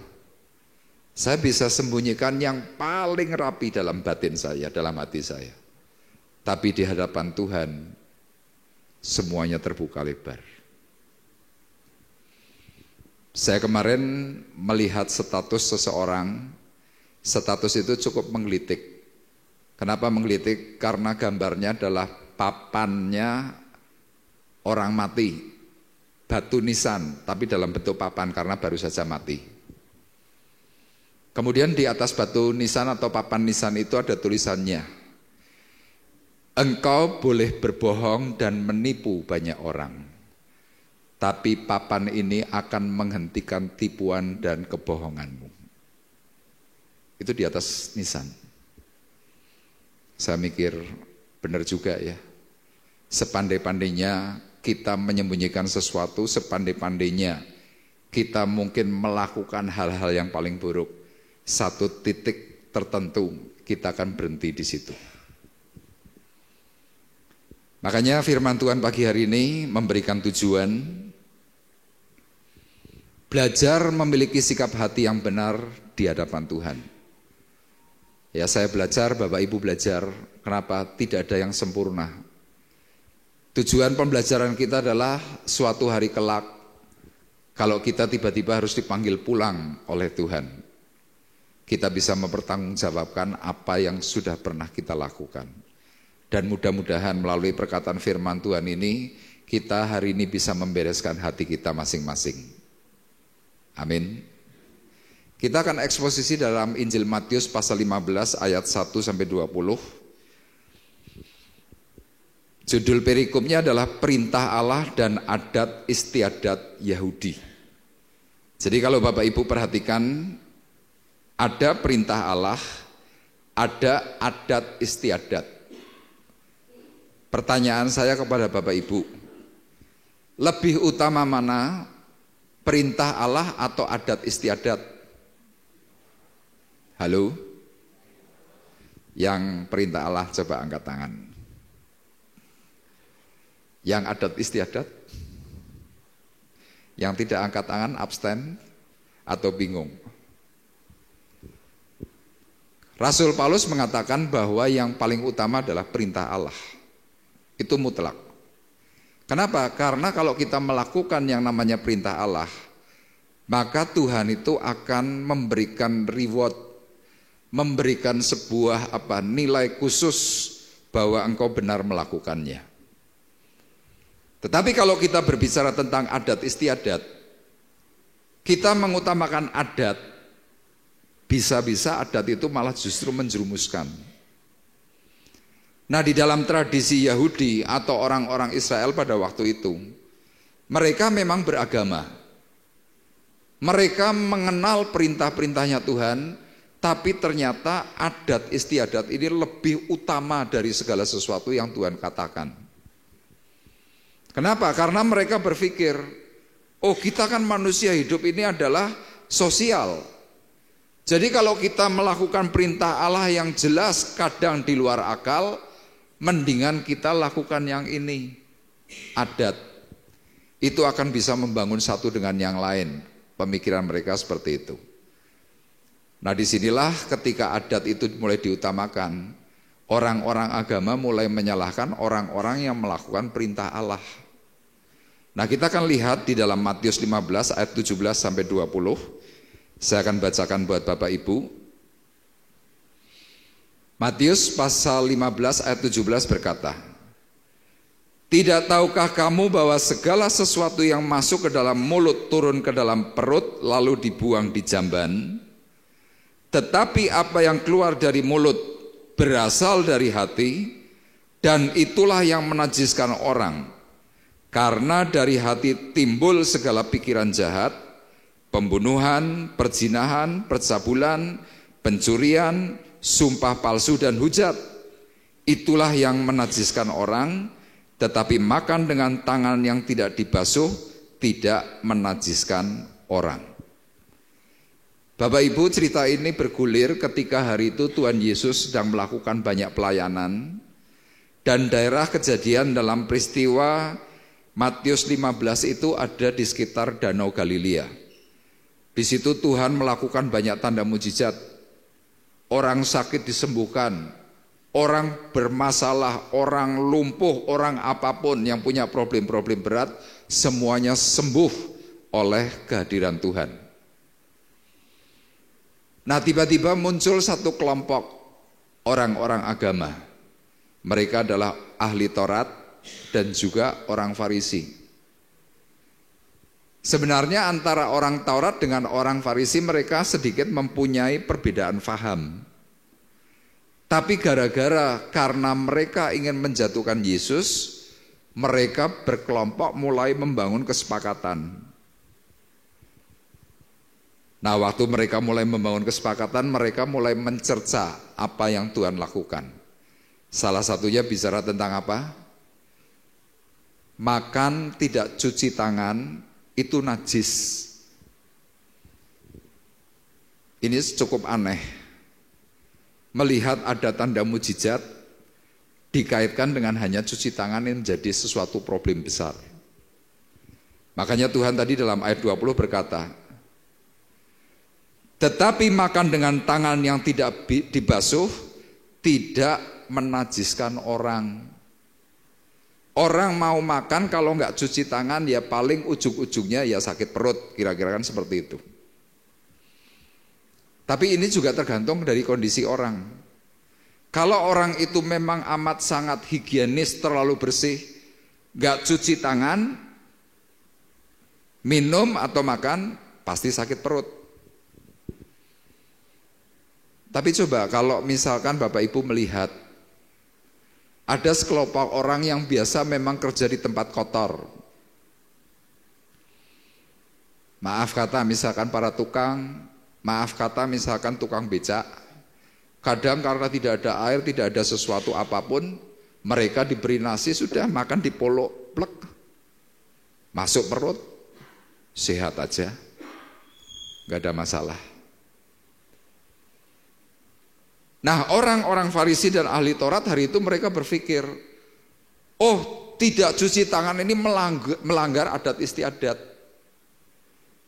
Saya bisa sembunyikan yang paling rapi dalam batin saya, dalam hati saya. Tapi di hadapan Tuhan, semuanya terbuka lebar. Saya kemarin melihat status seseorang, status itu cukup menggelitik. Kenapa menggelitik? Karena gambarnya adalah papannya orang mati, batu nisan, tapi dalam bentuk papan karena baru saja mati. Kemudian di atas batu nisan atau papan nisan itu ada tulisannya, engkau boleh berbohong dan menipu banyak orang, tapi papan ini akan menghentikan tipuan dan kebohonganmu. Itu di atas nisan. Saya mikir benar juga ya. Sepandai-pandainya kita menyembunyikan sesuatu, sepandai-pandainya kita mungkin melakukan hal-hal yang paling buruk, satu titik tertentu kita akan berhenti di situ. Makanya firman Tuhan pagi hari ini memberikan tujuan, belajar memiliki sikap hati yang benar di hadapan Tuhan. Ya saya belajar, Bapak Ibu belajar. Kenapa? Tidak ada yang sempurna. Tujuan pembelajaran kita adalah suatu hari kelak, kalau kita tiba-tiba harus dipanggil pulang oleh Tuhan, kita bisa mempertanggungjawabkan apa yang sudah pernah kita lakukan. Dan mudah-mudahan melalui perkataan firman Tuhan ini, kita hari ini bisa membereskan hati kita masing-masing. Amin. Kita akan eksposisi dalam Injil Matius pasal 15 ayat 1-20. Judul perikopnya adalah perintah Allah dan adat istiadat Yahudi. Jadi kalau Bapak Ibu perhatikan, ada perintah Allah, ada adat istiadat. Pertanyaan saya kepada Bapak Ibu, lebih utama mana, perintah Allah atau adat istiadat? Halo? Yang perintah Allah coba angkat tangan. Yang adat istiadat? Yang tidak angkat tangan abstain atau bingung? Rasul Paulus mengatakan bahwa yang paling utama adalah perintah Allah. Itu mutlak. Kenapa? Karena kalau kita melakukan yang namanya perintah Allah, maka Tuhan itu akan memberikan reward, memberikan sebuah nilai khusus bahwa engkau benar melakukannya. Tetapi kalau kita berbicara tentang adat istiadat, kita mengutamakan adat, bisa-bisa adat itu malah justru menjerumuskan. Nah, di dalam tradisi Yahudi atau orang-orang Israel pada waktu itu, mereka memang beragama. Mereka mengenal perintah-perintahnya Tuhan, tapi ternyata adat istiadat ini lebih utama dari segala sesuatu yang Tuhan katakan. Kenapa? Karena mereka berpikir, oh kita kan manusia hidup ini adalah sosial. Jadi kalau kita melakukan perintah Allah yang jelas kadang di luar akal, mendingan kita lakukan yang ini, adat. Itu akan bisa membangun satu dengan yang lain. Pemikiran mereka seperti itu. Nah disinilah ketika adat itu mulai diutamakan, orang-orang agama mulai menyalahkan orang-orang yang melakukan perintah Allah. Nah kita akan lihat di dalam Matius 15 ayat 17-20. Saya akan bacakan buat Bapak Ibu. Matius pasal 15 ayat 17 berkata, tidak tahukah kamu bahwa segala sesuatu yang masuk ke dalam mulut turun ke dalam perut lalu dibuang di jamban? Tetapi apa yang keluar dari mulut berasal dari hati, dan itulah yang menajiskan orang. Karena dari hati timbul segala pikiran jahat, pembunuhan, perzinahan, percabulan, pencurian, sumpah palsu dan hujat. Itulah yang menajiskan orang, tetapi makan dengan tangan yang tidak dibasuh tidak menajiskan orang. Bapak Ibu, cerita ini bergulir ketika hari itu Tuhan Yesus sedang melakukan banyak pelayanan, dan daerah kejadian dalam peristiwa Matius 15 itu ada di sekitar Danau Galilea. Di situ Tuhan melakukan banyak tanda mujizat. Orang sakit disembuhkan, orang bermasalah, orang lumpuh, orang apapun yang punya problem-problem berat, semuanya sembuh oleh kehadiran Tuhan. Nah tiba-tiba muncul satu kelompok orang-orang agama. Mereka adalah ahli Taurat dan juga orang Farisi. Sebenarnya antara orang Taurat dengan orang Farisi mereka sedikit mempunyai perbedaan faham. Tapi karena mereka ingin menjatuhkan Yesus, mereka berkelompok mulai membangun kesepakatan. Nah, waktu mereka mulai membangun kesepakatan, mereka mulai mencerca apa yang Tuhan lakukan. Salah satunya bicara tentang apa? Makan tidak cuci tangan itu najis. Ini cukup aneh. Melihat ada tanda mujizat dikaitkan dengan hanya cuci tangan yang menjadi sesuatu problem besar. Makanya Tuhan tadi dalam ayat 20 berkata, Tetapi makan dengan tangan yang tidak dibasuh tidak menajiskan orang. Orang mau makan kalau nggak cuci tangan ya paling ujung-ujungnya ya sakit perut, kira-kira kan seperti itu. Tapi ini juga tergantung dari kondisi orang. Kalau orang itu memang amat sangat higienis, terlalu bersih, nggak cuci tangan, minum atau makan pasti sakit perut. Tapi coba kalau misalkan Bapak Ibu melihat ada sekelompok orang yang biasa memang kerja di tempat kotor. Maaf kata misalkan para tukang, maaf kata misalkan tukang becak. Kadang karena tidak ada air, tidak ada sesuatu apapun, mereka diberi nasi sudah makan di polok, plek. Masuk perut, sehat aja, gak ada masalah. Nah, orang-orang Farisi dan ahli Taurat hari itu mereka berpikir, oh tidak cuci tangan ini melanggar adat istiadat.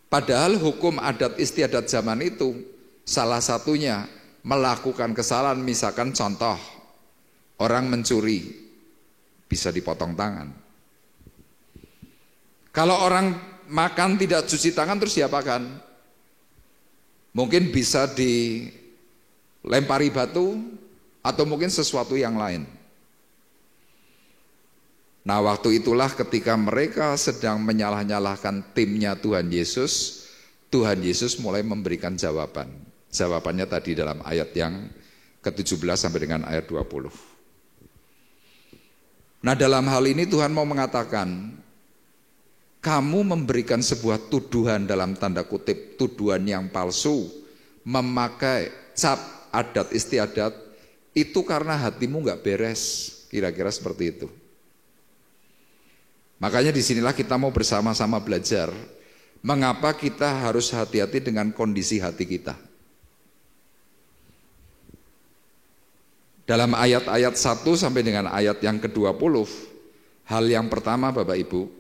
Padahal hukum adat istiadat zaman itu salah satunya melakukan kesalahan, misalkan contoh orang mencuri bisa dipotong tangan. Kalau orang makan tidak cuci tangan terus diapakan? Mungkin bisa dilempari batu atau mungkin sesuatu yang lain. Nah, waktu itulah ketika mereka sedang menyalah-nyalahkan timnya Tuhan Yesus mulai memberikan jawaban. Jawabannya tadi dalam ayat yang ke-17 sampai dengan ayat 20. Nah, dalam hal ini Tuhan mau mengatakan, kamu memberikan sebuah tuduhan dalam tanda kutip, tuduhan yang palsu, memakai cap adat istiadat, itu karena hatimu gak beres, kira-kira seperti itu. Makanya disinilah kita mau bersama-sama belajar, mengapa kita harus hati-hati dengan kondisi hati kita. Dalam ayat-ayat 1 sampai dengan ayat yang ke-20, hal yang pertama Bapak Ibu,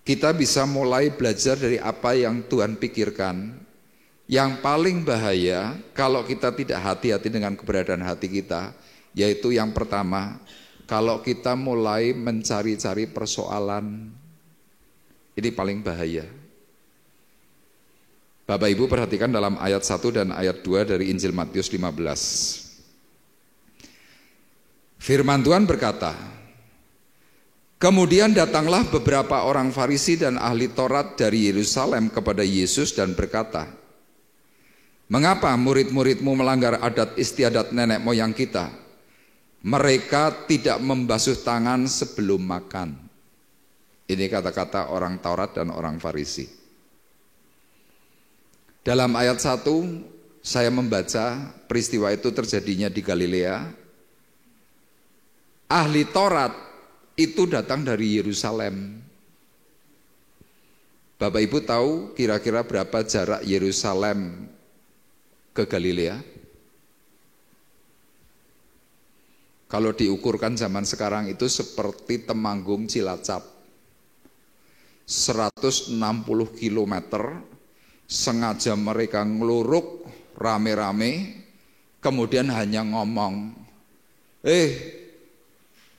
kita bisa mulai belajar dari apa yang Tuhan pikirkan. Yang paling bahaya kalau kita tidak hati-hati dengan keberadaan hati kita, yaitu yang pertama, kalau kita mulai mencari-cari persoalan, ini paling bahaya. Bapak Ibu perhatikan dalam ayat 1 dan ayat 2 dari Injil Matius 15. Firman Tuhan berkata, kemudian datanglah beberapa orang Farisi dan ahli Taurat dari Yerusalem kepada Yesus dan berkata, mengapa murid-muridmu melanggar adat istiadat nenek moyang kita? Mereka tidak membasuh tangan sebelum makan. Ini kata-kata orang Taurat dan orang Farisi. Dalam ayat 1 saya membaca peristiwa itu terjadinya di Galilea. Ahli Taurat itu datang dari Yerusalem. Bapak Ibu tahu kira-kira berapa jarak Yerusalem ke Galilea? Kalau diukurkan zaman sekarang itu seperti Temanggung Cilacap, 160 km. Sengaja mereka ngeluruk rame-rame, kemudian hanya ngomong,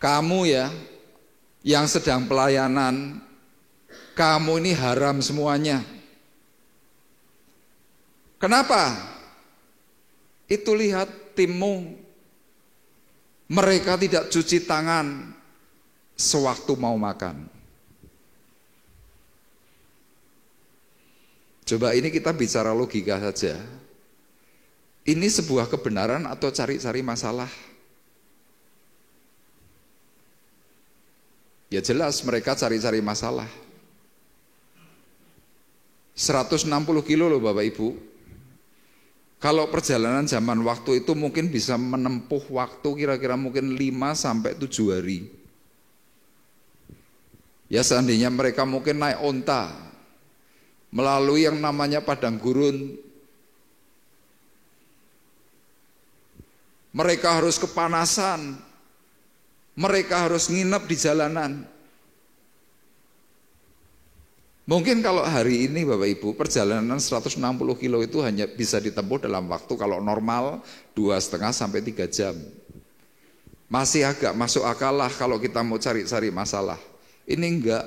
kamu ya yang sedang pelayanan, kamu ini haram semuanya. Kenapa? Itu lihat timmu, mereka tidak cuci tangan sewaktu mau makan. Coba ini kita bicara logika saja. Ini sebuah kebenaran atau cari-cari masalah? Ya jelas mereka cari-cari masalah. 160 kilo loh Bapak Ibu. Kalau perjalanan zaman waktu itu mungkin bisa menempuh waktu kira-kira mungkin 5 sampai 7 hari. Ya seandainya mereka mungkin naik onta melalui yang namanya padang gurun. Mereka harus kepanasan. Mereka harus nginep di jalanan. Mungkin kalau hari ini Bapak Ibu perjalanan 160 kilo itu hanya bisa ditempuh dalam waktu kalau normal 2,5 sampai 3 jam. Masih agak masuk akal lah kalau kita mau cari-cari masalah. Ini enggak,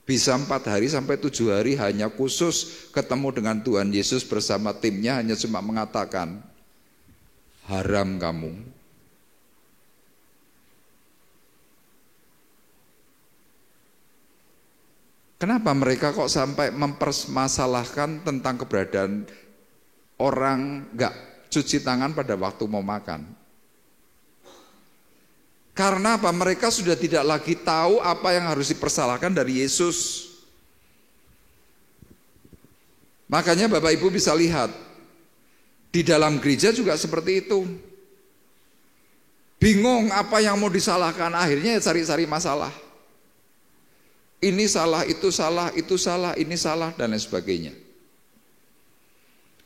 bisa 4 hari sampai 7 hari hanya khusus ketemu dengan Tuhan Yesus bersama timnya, hanya cuma mengatakan, haram kamu. Kenapa mereka kok sampai mempermasalahkan tentang keberadaan orang enggak cuci tangan pada waktu mau makan? Karena apa? Mereka sudah tidak lagi tahu apa yang harus dipersalahkan dari Yesus. Makanya Bapak Ibu bisa lihat, di dalam gereja juga seperti itu. Bingung apa yang mau disalahkan, akhirnya cari-cari masalah. Ini salah, itu salah, itu salah, ini salah, dan lain sebagainya.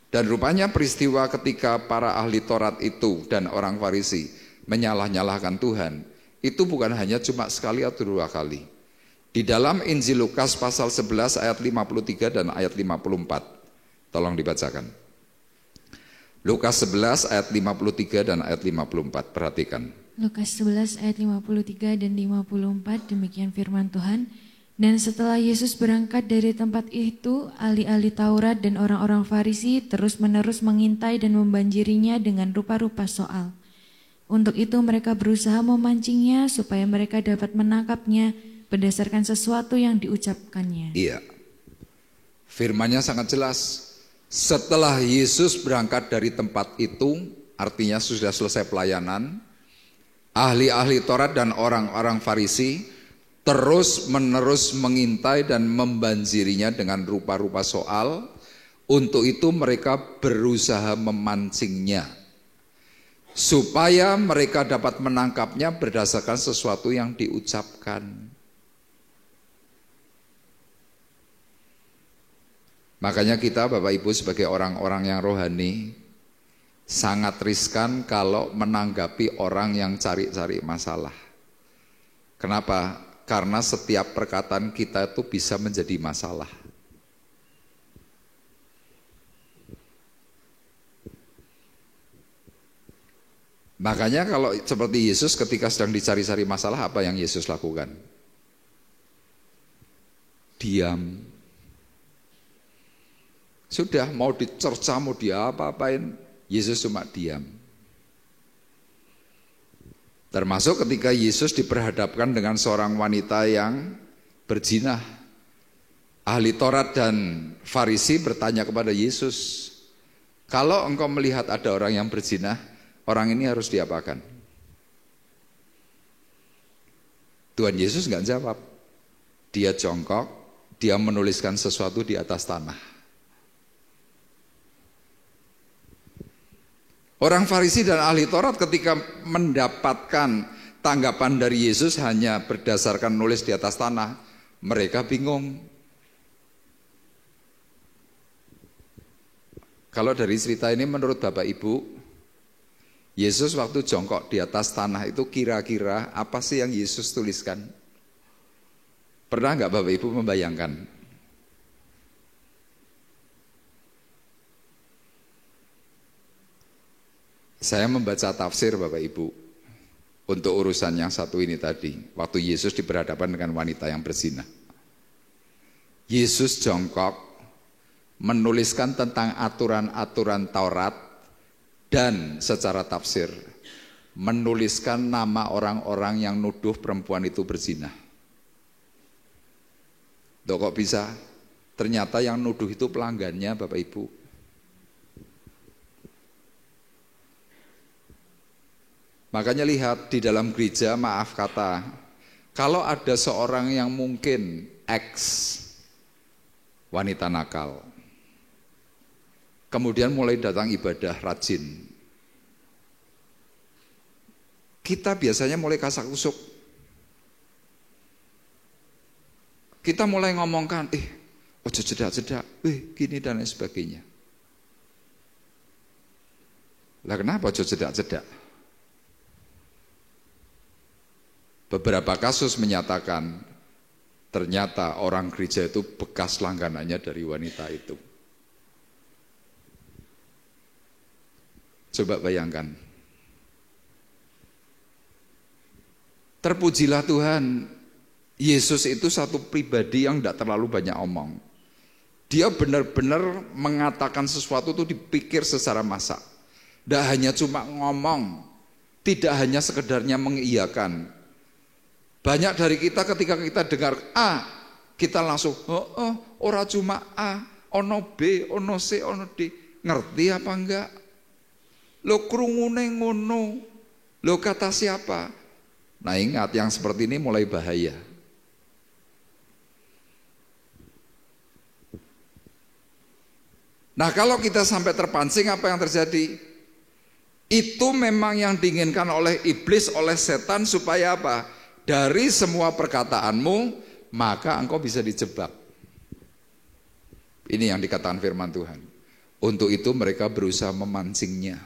Dan rupanya peristiwa ketika para ahli Taurat itu dan orang Farisi menyalah-nyalahkan Tuhan, itu bukan hanya cuma sekali atau 2 kali. Di dalam Injil Lukas pasal 11 ayat 53 dan ayat 54. Tolong dibacakan. Lukas 11 ayat 53 dan ayat 54. Perhatikan. Lukas 11 ayat 53 dan 54, demikian firman Tuhan. Dan setelah Yesus berangkat dari tempat itu, ahli-ahli Taurat dan orang-orang Farisi terus-menerus mengintai dan membanjirinya dengan rupa-rupa soal. Untuk itu mereka berusaha memancingnya supaya mereka dapat menangkapnya berdasarkan sesuatu yang diucapkannya. Iya, firman-Nya sangat jelas. Setelah Yesus berangkat dari tempat itu, artinya sudah selesai pelayanan, ahli-ahli Taurat dan orang-orang Farisi terus-menerus mengintai dan membanjirinya dengan rupa-rupa soal. Untuk itu mereka berusaha memancingnya supaya mereka dapat menangkapnya berdasarkan sesuatu yang diucapkan. Makanya kita Bapak Ibu sebagai orang-orang yang rohani sangat riskan kalau menanggapi orang yang cari-cari masalah. Kenapa? Karena setiap perkataan kita itu bisa menjadi masalah. Makanya kalau seperti Yesus ketika sedang dicari-cari masalah, apa yang Yesus lakukan? Diam. Sudah mau dicerca, mau diapa-apain, Yesus cuma diam. Termasuk ketika Yesus diperhadapkan dengan seorang wanita yang berzinah. Ahli Taurat dan Farisi bertanya kepada Yesus, kalau engkau melihat ada orang yang berzinah, orang ini harus diapakan? Tuhan Yesus enggak jawab. Dia jongkok, dia menuliskan sesuatu di atas tanah. Orang Farisi dan ahli Taurat ketika mendapatkan tanggapan dari Yesus hanya berdasarkan nulis di atas tanah, mereka bingung. Kalau dari cerita ini menurut Bapak Ibu, Yesus waktu jongkok di atas tanah itu kira-kira apa sih yang Yesus tuliskan? Pernah nggak Bapak Ibu membayangkan? Saya membaca tafsir Bapak Ibu untuk urusan yang satu ini tadi, waktu Yesus diberhadapan dengan wanita yang berzinah. Yesus jongkok menuliskan tentang aturan-aturan Taurat dan secara tafsir menuliskan nama orang-orang yang nuduh perempuan itu berzinah. Loh kok bisa? Ternyata yang nuduh itu pelanggannya Bapak Ibu. Makanya lihat di dalam gereja, maaf kata, kalau ada seorang yang mungkin wanita nakal, kemudian mulai datang ibadah rajin, kita biasanya mulai kasak kusuk. Kita mulai ngomongkan, ojo jedak-jedak, gini dan lain sebagainya. Lah kenapa ojo jedak-jedak? Beberapa kasus menyatakan Ternyata orang gereja itu bekas langganannya dari wanita itu. Coba bayangkan. Terpujilah Tuhan, Yesus itu satu pribadi yang tidak terlalu banyak omong. Dia benar-benar mengatakan sesuatu itu dipikir secara masak. Tidak hanya cuma ngomong, tidak hanya sekedarnya mengiyakan. Banyak dari kita ketika kita dengar A, kita langsung, ora cuma A, ono B, ono C, ono D. Ngerti apa enggak? Lo krungune ngono, lo kata siapa? Nah ingat, yang seperti ini mulai bahaya. Nah kalau kita sampai terpancing, apa yang terjadi? Itu memang yang diinginkan oleh iblis, oleh setan, supaya apa? Dari semua perkataanmu, maka engkau bisa dijebak. Ini yang dikatakan firman Tuhan. Untuk itu mereka berusaha memancingnya.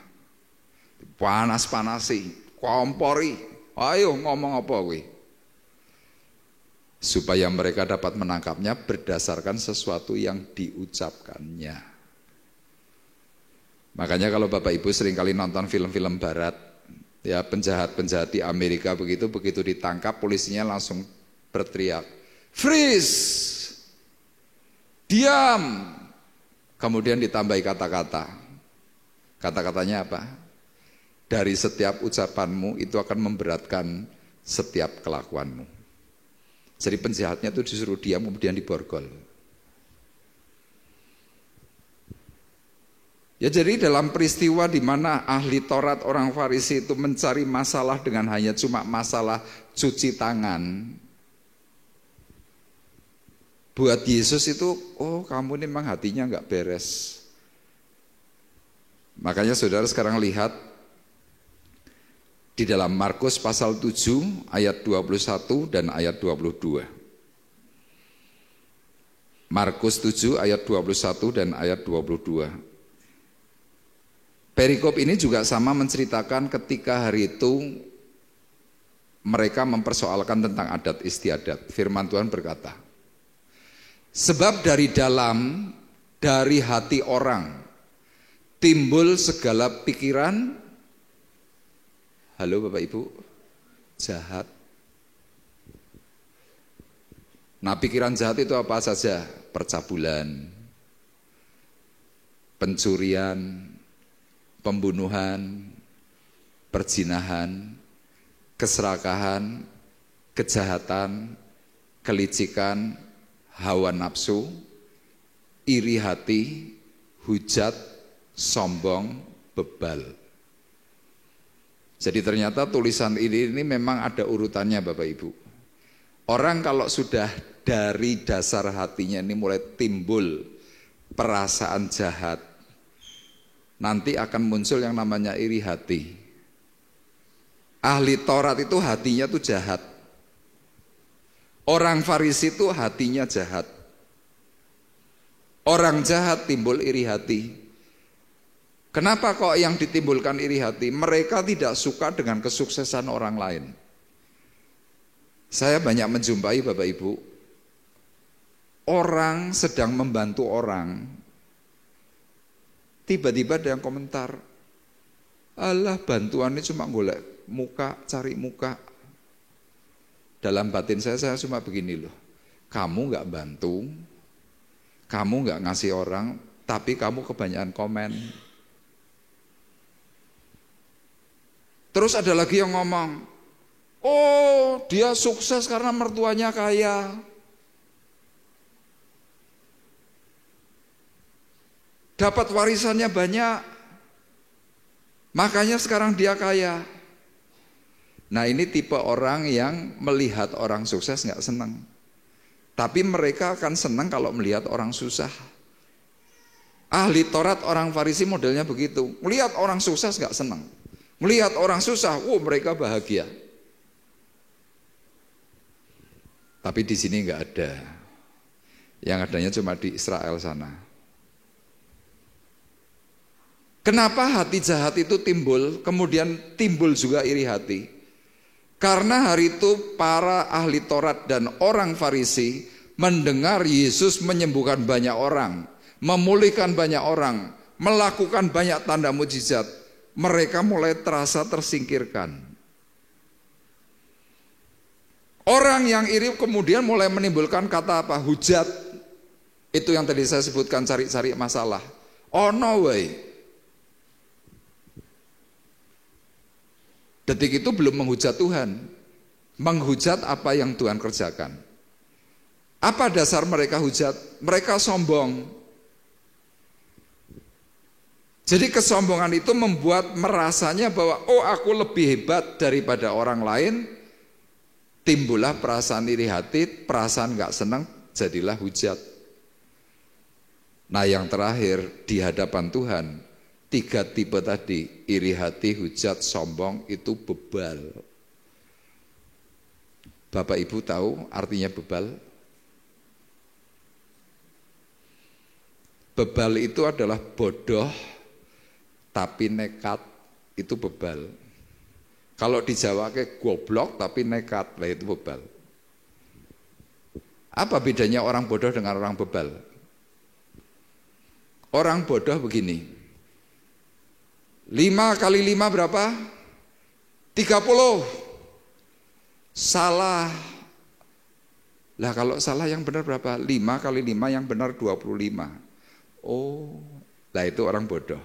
Panas-panasi, kompori. Ayo ngomong apa kowe? Supaya mereka dapat menangkapnya berdasarkan sesuatu yang diucapkannya. Makanya kalau Bapak Ibu seringkali nonton film-film barat, ya penjahat-penjahat di Amerika begitu ditangkap, polisinya langsung berteriak, freeze, diam. Kemudian ditambahi kata-kata. Kata-katanya apa? Dari setiap ucapanmu itu akan memberatkan setiap kelakuanmu. Jadi penjahatnya itu disuruh diam, kemudian diborgol. Ya jadi dalam peristiwa di mana ahli Taurat orang Farisi itu mencari masalah dengan hanya cuma masalah cuci tangan. Buat Yesus itu, oh kamu ini memang hatinya enggak beres. Makanya saudara sekarang lihat di dalam Markus pasal 7 ayat 21 dan ayat 22. Markus 7 ayat 21 dan ayat 22. Perikop ini juga sama menceritakan ketika hari itu mereka mempersoalkan tentang adat istiadat. Firman Tuhan berkata, sebab dari dalam, dari hati orang, timbul segala pikiran, halo Bapak Ibu, jahat. Nah pikiran jahat itu apa saja? Percabulan, pencurian, pembunuhan, perzinahan, keserakahan, kejahatan, kelicikan, hawa nafsu, iri hati, hujat, sombong, bebal. Jadi ternyata tulisan ini memang ada urutannya Bapak Ibu. Orang kalau sudah dari dasar hatinya ini mulai timbul perasaan jahat, nanti akan muncul yang namanya iri hati. Ahli Taurat itu hatinya tuh jahat. Orang Farisi itu hatinya jahat. Orang jahat timbul iri hati. Kenapa kok yang ditimbulkan iri hati? Mereka tidak suka dengan kesuksesan orang lain. Saya banyak menjumpai Bapak Ibu, orang sedang membantu orang, tiba-tiba ada yang komentar, alah bantuannya cuma golek muka, cari muka. Dalam batin saya cuma begini loh, kamu gak bantu, kamu gak ngasih orang, tapi kamu kebanyakan komen. Terus ada lagi yang ngomong, oh dia sukses karena mertuanya kaya. Dapat warisannya banyak, makanya sekarang dia kaya. Nah ini tipe orang yang melihat orang sukses gak senang. Tapi mereka akan senang kalau melihat orang susah. Ahli Taurat orang Farisi modelnya begitu. Melihat orang sukses gak senang. Melihat orang susah, mereka bahagia. Tapi di sini nggak ada. Yang adanya cuma di Israel sana. Kenapa hati jahat itu timbul, kemudian timbul juga iri hati? Karena hari itu para ahli Taurat dan orang Farisi mendengar Yesus menyembuhkan banyak orang, memulihkan banyak orang, melakukan banyak tanda mujizat. Mereka mulai terasa tersingkirkan. Orang yang iri kemudian mulai menimbulkan kata apa? Hujat. Itu yang tadi saya sebutkan, cari-cari masalah. Oh no way. Detik itu belum menghujat Tuhan, menghujat apa yang Tuhan kerjakan. Apa dasar mereka hujat? Mereka sombong. Jadi kesombongan itu membuat merasanya bahwa oh aku lebih hebat daripada orang lain. Timbullah perasaan iri hati, perasaan gak senang, jadilah hujat. Nah yang terakhir di hadapan Tuhan, 3 tipe tadi, iri hati, hujat, sombong itu bebal. Bapak Ibu tahu artinya bebal? Bebal itu adalah bodoh tapi nekat, itu bebal. Kalau di Jawa kayak goblok tapi nekat, lah itu bebal. Apa bedanya orang bodoh dengan orang bebal? Orang bodoh begini, 5 kali 5 berapa? 30. Salah. Lah kalau salah yang benar berapa? 5 kali 5 yang benar 25. Oh, lah itu orang bodoh.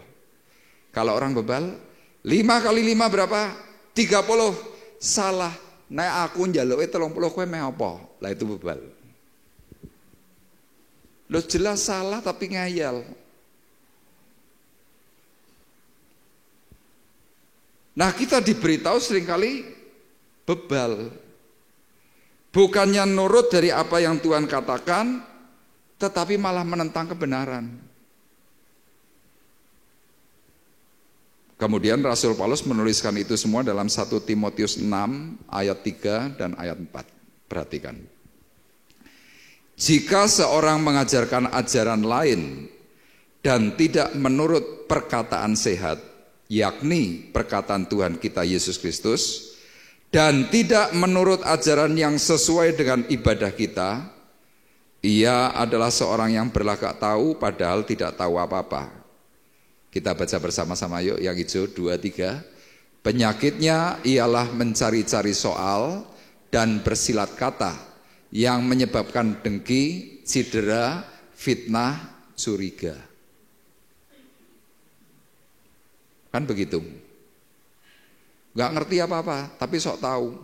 Kalau orang bebal, 5 kali 5 berapa? 30. Salah. Nek aku njaluke 30 kowe meh apa? Lah itu bebal. Loh jelas salah tapi ngayal. Nah kita diberitahu seringkali bebal. Bukannya nurut dari apa yang Tuhan katakan, tetapi malah menentang kebenaran. Kemudian Rasul Paulus menuliskan itu semua dalam 1 Timotius 6 ayat 3 dan ayat 4. Perhatikan. Jika seorang mengajarkan ajaran lain dan tidak menurut perkataan sehat, yakni perkataan Tuhan kita Yesus Kristus, dan tidak menurut ajaran yang sesuai dengan ibadah kita, ia adalah seorang yang berlagak tahu padahal tidak tahu apa-apa. Kita baca bersama-sama yuk, yang hijau 2, 3. Penyakitnya ialah mencari-cari soal dan bersilat kata yang menyebabkan dengki, cedera, fitnah, curiga. Kan begitu. Gak ngerti apa-apa, tapi sok tahu.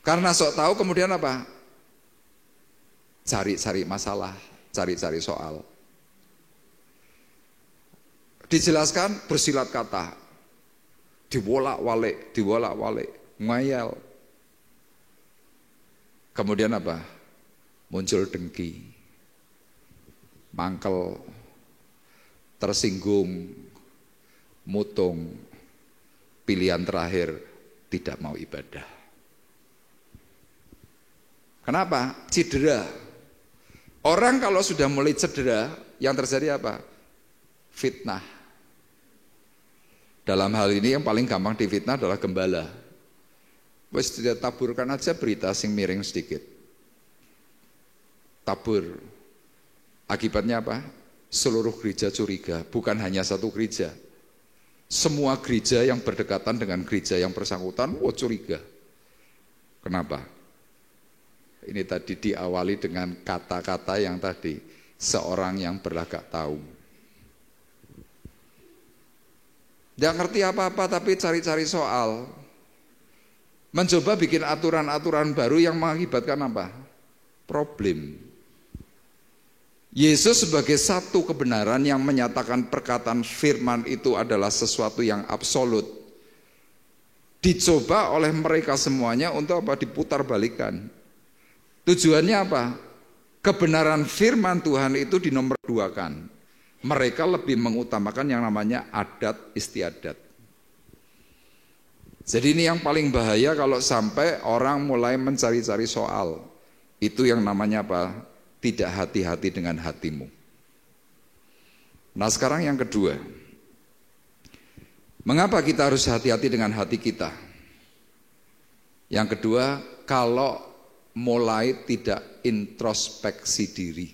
Karena sok tahu kemudian apa? Cari-cari masalah, cari-cari soal. Dijelaskan bersilat kata, diwolak-walik, ngayal. Kemudian apa? Muncul dengki, mangkel, tersinggung, mutung, pilihan terakhir tidak mau ibadah. Kenapa? Cedera. Orang kalau sudah mulai cedera, yang terjadi apa? Fitnah. Dalam hal ini yang paling gampang difitnah adalah gembala. Wes tidak taburkan aja berita sing miring sedikit. Tabur. Akibatnya apa? Seluruh gereja curiga, bukan hanya satu gereja. Semua gereja yang berdekatan dengan gereja yang bersangkutan, curiga. Kenapa? Ini tadi diawali dengan kata-kata yang tadi, seorang yang berlagak tahu. Tidak ngerti apa-apa tapi cari-cari soal. Mencoba bikin aturan-aturan baru yang mengakibatkan apa? Problem. Yesus sebagai satu kebenaran yang menyatakan perkataan firman itu adalah sesuatu yang absolut. Dicoba oleh mereka semuanya untuk apa? Diputar balikan. Tujuannya apa? Kebenaran firman Tuhan itu dinomorduakan. Mereka lebih mengutamakan yang namanya adat istiadat. Jadi ini yang paling bahaya kalau sampai orang mulai mencari-cari soal. Itu yang namanya apa? Tidak hati-hati dengan hatimu. Nah sekarang yang kedua, mengapa kita harus hati-hati dengan hati kita? Yang kedua, kalau mulai tidak introspeksi diri.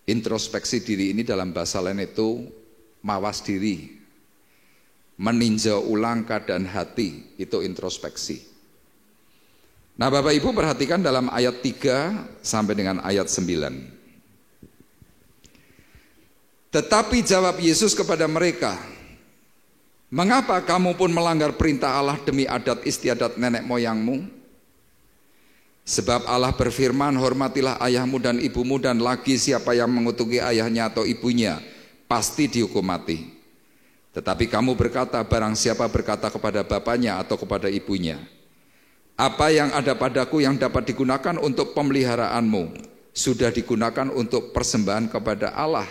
Introspeksi diri ini dalam bahasa lain itu mawas diri, meninjau ulang keadaan hati, itu introspeksi. Nah, Bapak Ibu perhatikan dalam ayat 3 sampai dengan ayat 9. Tetapi jawab Yesus kepada mereka, mengapa kamu pun melanggar perintah Allah demi adat istiadat nenek moyangmu? Sebab Allah berfirman, hormatilah ayahmu dan ibumu, dan lagi siapa yang mengutuki ayahnya atau ibunya, pasti dihukum mati. Tetapi kamu berkata, barang siapa berkata kepada bapaknya atau kepada ibunya, apa yang ada padaku yang dapat digunakan untuk pemeliharaanmu, sudah digunakan untuk persembahan kepada Allah.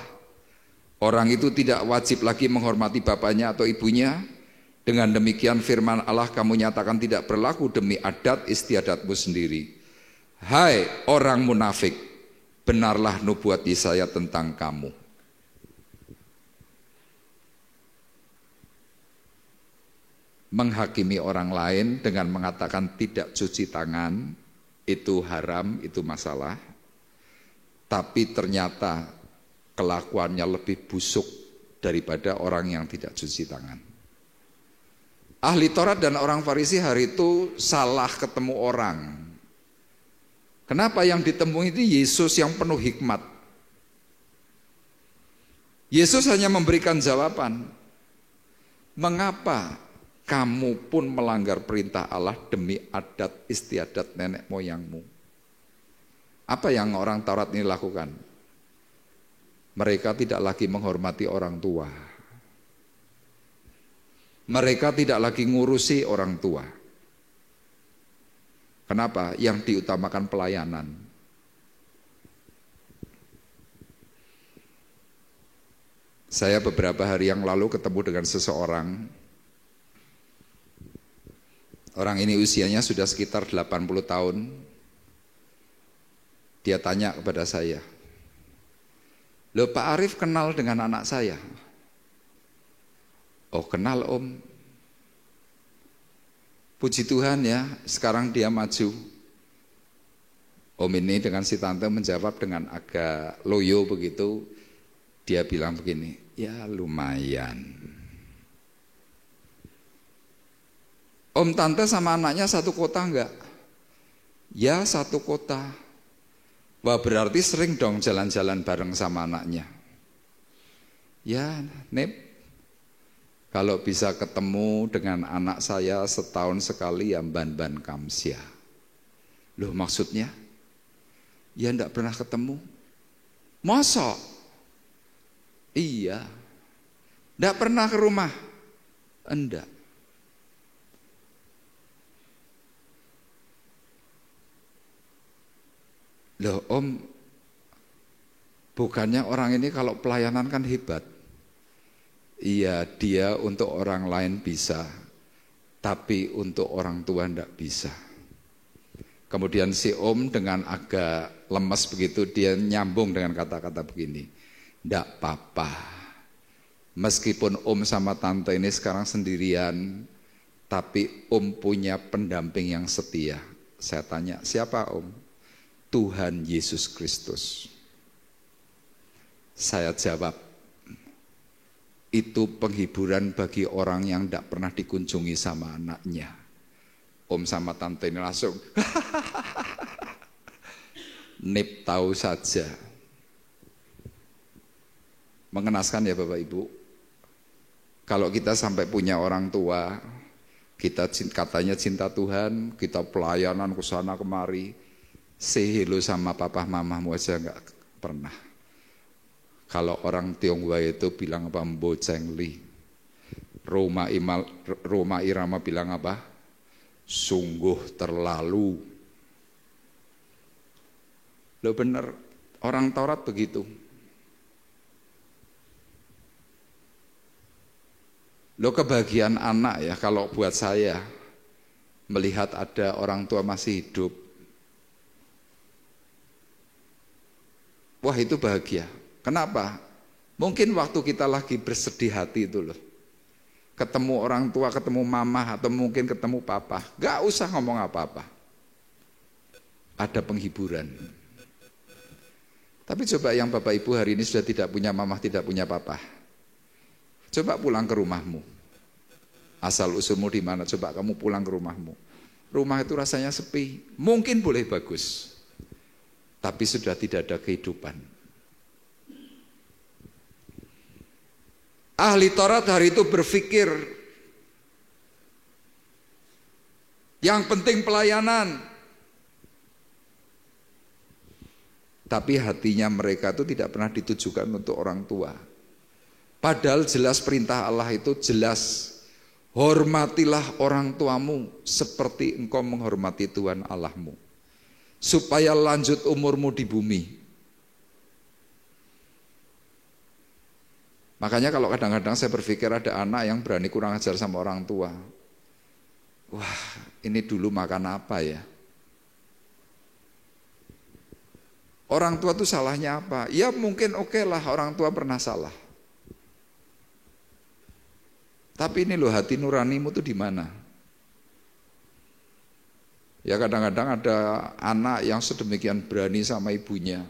Orang itu tidak wajib lagi menghormati bapaknya atau ibunya. Dengan demikian firman Allah kamu nyatakan tidak berlaku demi adat istiadatmu sendiri. Hai orang munafik, benarlah nubuat Yesaya tentang kamu. Menghakimi orang lain dengan mengatakan tidak cuci tangan, itu haram, itu masalah. Tapi ternyata kelakuannya lebih busuk daripada orang yang tidak cuci tangan. Ahli Taurat dan orang Farisi hari itu salah ketemu orang. Kenapa yang ditemui itu Yesus yang penuh hikmat? Yesus hanya memberikan jawaban. Mengapa kamu pun melanggar perintah Allah demi adat istiadat nenek moyangmu? Apa yang orang Taurat ini lakukan? Mereka tidak lagi menghormati orang tua. Mereka tidak lagi ngurusi orang tua. Kenapa? Yang diutamakan pelayanan. Saya beberapa hari yang lalu ketemu dengan seseorang. Orang ini usianya sudah sekitar 80 tahun. Dia tanya kepada saya, "Loh, Pak Arif kenal dengan anak saya?" "Oh, kenal Om." Puji Tuhan ya, sekarang dia maju. Om ini dengan si tante menjawab dengan agak loyo begitu. Dia bilang begini, ya lumayan. Om tante sama anaknya satu kota enggak? Ya satu kota. Wah berarti sering dong jalan-jalan bareng sama anaknya. Ya Nep, kalau bisa ketemu dengan anak saya setahun sekali ya ban-ban kamsia. Loh maksudnya? Ya enggak pernah ketemu. Masa? Iya. Enggak pernah ke rumah? Enggak. Loh Om, bukannya orang ini kalau pelayanan kan hebat? Iya, dia untuk orang lain bisa, tapi untuk orang tua enggak bisa. Kemudian si Om dengan agak lemes begitu, dia nyambung dengan kata-kata begini, enggak apa-apa. Meskipun Om sama Tante ini sekarang sendirian, tapi Om punya pendamping yang setia. Saya tanya, siapa Om? Tuhan Yesus Kristus. Saya jawab, itu penghiburan bagi orang yang tidak pernah dikunjungi sama anaknya. Om sama tante ini langsung Nip tahu saja. Mengenaskan ya Bapak Ibu. Kalau kita sampai punya orang tua, kita katanya cinta Tuhan, kita pelayanan ke sana kemari, say hello sama papa mamamu aja enggak pernah. Kalau orang Tionghoa itu bilang apa? Mboceng li. Roma Irama bilang apa? Sungguh terlalu. Loh bener, orang Taurat begitu. Loh kebahagiaan anak ya kalau buat saya melihat ada orang tua masih hidup. Wah itu bahagia. Kenapa? Mungkin waktu kita lagi bersedih hati itu loh. ketemu orang tua, ketemu mama, atau mungkin ketemu papa, gak usah ngomong apa-apa. Ada penghiburan. Tapi coba yang Bapak Ibu hari ini sudah tidak punya mama, tidak punya papa, coba pulang ke rumahmu. Asal usulmu di mana? Coba kamu pulang ke rumahmu. Rumah itu rasanya sepi, mungkin boleh bagus, tapi sudah tidak ada kehidupan. Ahli Taurat hari itu berpikir, yang penting pelayanan. Tapi hatinya mereka itu tidak pernah ditujukan untuk orang tua. Padahal jelas perintah Allah itu jelas. Hormatilah orang tuamu seperti engkau menghormati Tuhan Allahmu. Supaya lanjut umurmu di bumi. Makanya kalau kadang-kadang saya berpikir ada anak yang berani kurang ajar sama orang tua. Wah, ini dulu makan apa ya? Orang tua itu salahnya apa? Ya mungkin oke lah orang tua pernah salah. Tapi ini loh, hati nuranimu tuh di mana? Ya kadang-kadang ada anak yang sedemikian berani sama ibunya.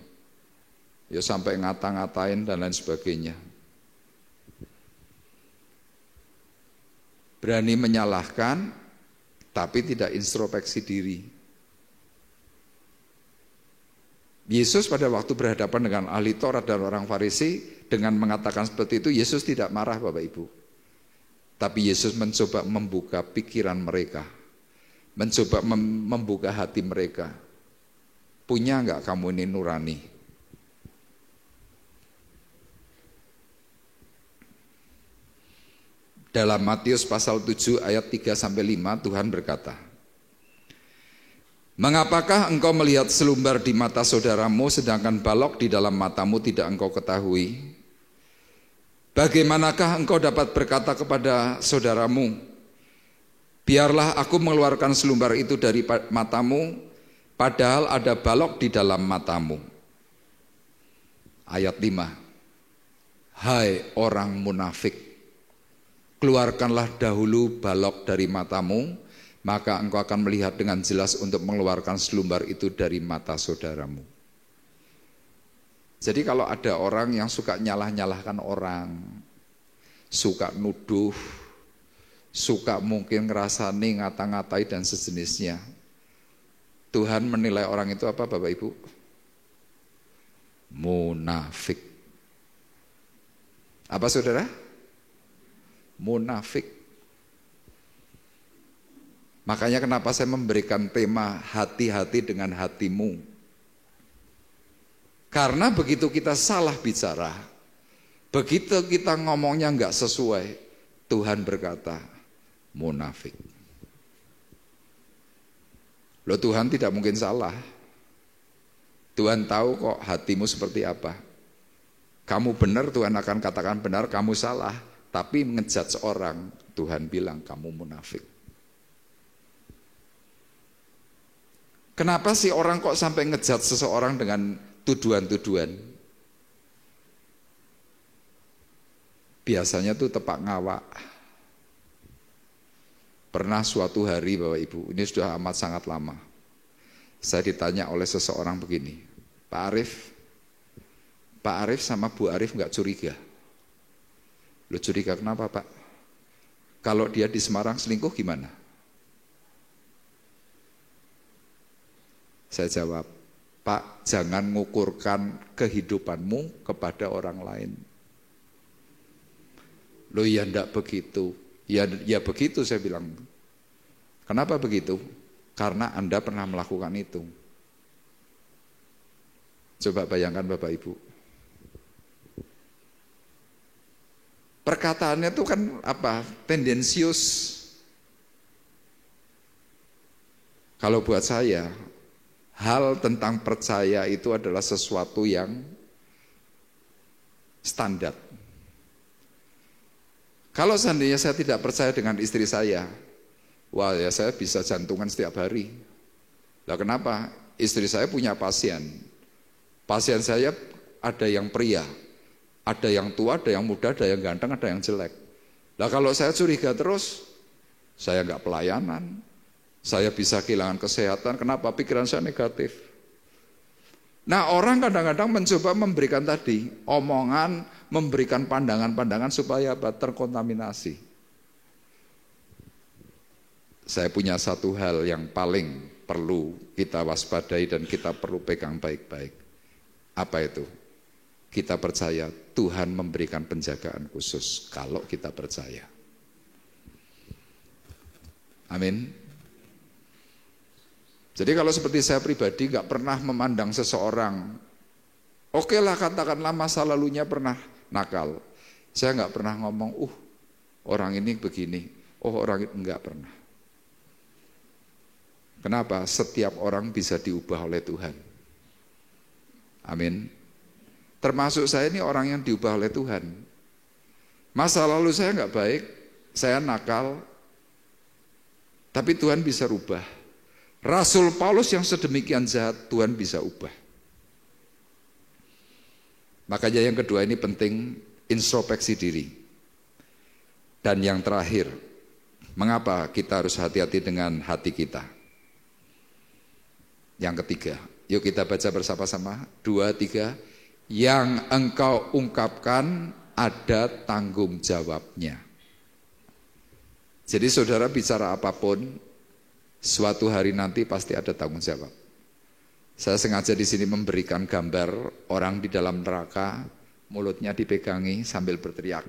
Ya sampai ngata-ngatain dan lain sebagainya. Berani menyalahkan, tapi tidak introspeksi diri. Yesus pada waktu berhadapan dengan ahli Taurat dan orang Farisi, dengan mengatakan seperti itu, Yesus tidak marah Bapak Ibu. Tapi Yesus mencoba membuka pikiran mereka, mencoba membuka hati mereka. Punya enggak kamu ini nurani? Dalam Matius pasal 7 ayat 3-5 Tuhan berkata, mengapakah engkau melihat selumbar di mata saudaramu sedangkan balok di dalam matamu tidak engkau ketahui? Bagaimanakah engkau dapat berkata kepada saudaramu, biarlah aku mengeluarkan selumbar itu dari matamu, padahal ada balok di dalam matamu. Ayat 5. Hai orang munafik, keluarkanlah dahulu balok dari matamu, maka engkau akan melihat dengan jelas untuk mengeluarkan selumbar itu dari mata saudaramu. Jadi kalau ada orang yang suka nyalah-nyalahkan orang, suka nuduh, suka mungkin ngerasani, ngata-ngatai dan sejenisnya, Tuhan menilai orang itu apa Bapak Ibu? Munafik. Apa saudara? Munafik. Makanya kenapa saya memberikan tema hati-hati dengan hatimu. Karena begitu kita salah bicara, begitu kita ngomongnya enggak sesuai, Tuhan berkata, munafik. Loh Tuhan tidak mungkin salah. Tuhan tahu kok hatimu seperti apa. Kamu benar, Tuhan akan katakan benar, kamu salah. Tapi ngejudge orang, Tuhan bilang kamu munafik. Kenapa sih orang kok sampai ngejudge seseorang dengan tuduhan-tuduhan? Biasanya tuh tepak ngawak. Pernah suatu hari Bapak Ibu, ini sudah amat sangat lama, saya ditanya oleh seseorang begini, Pak Arif sama Bu Arif nggak curiga? Lo curiga kenapa Pak? Kalau dia di Semarang selingkuh gimana? Saya jawab, Pak, jangan mengukurkan kehidupanmu kepada orang lain. Loh ya enggak begitu. Ya begitu saya bilang. Kenapa begitu? Karena Anda pernah melakukan itu. Coba bayangkan Bapak Ibu. Perkataannya itu kan apa? Tendensius. Kalau buat saya, hal tentang percaya itu adalah sesuatu yang standar. Kalau seandainya saya tidak percaya dengan istri saya, wah ya saya bisa jantungan setiap hari. Lah kenapa? Istri saya punya pasien. Pasien saya ada yang pria, ada yang tua, ada yang muda, ada yang ganteng, ada yang jelek. Lah kalau saya curiga terus, saya nggak pelayanan, saya bisa kehilangan kesehatan. Kenapa? Pikiran saya negatif. Nah, orang kadang-kadang mencoba memberikan tadi omongan, memberikan pandangan-pandangan supaya terkontaminasi. Saya punya satu hal yang paling perlu kita waspadai dan kita perlu pegang baik-baik. Apa itu? Kita percaya Tuhan memberikan penjagaan khusus kalau kita percaya. Amin. Jadi kalau seperti saya pribadi gak pernah memandang seseorang, oke lah katakanlah masa lalunya pernah nakal. Saya gak pernah ngomong, orang ini begini, orang ini enggak pernah. Kenapa? Setiap orang bisa diubah oleh Tuhan. Amin. Termasuk saya ini orang yang diubah oleh Tuhan. Masa lalu saya nggak baik, saya nakal, tapi Tuhan bisa rubah. Rasul Paulus yang sedemikian jahat, Tuhan bisa ubah. Makanya yang kedua ini penting, introspeksi diri. Dan yang terakhir, mengapa kita harus hati-hati dengan hati kita? Yang ketiga, yuk kita baca bersama-sama. 2, 3. Yang engkau ungkapkan ada tanggung jawabnya. Jadi saudara bicara apapun, suatu hari nanti pasti ada tanggung jawab. Saya sengaja di sini memberikan gambar orang di dalam neraka, mulutnya dipegangi sambil berteriak.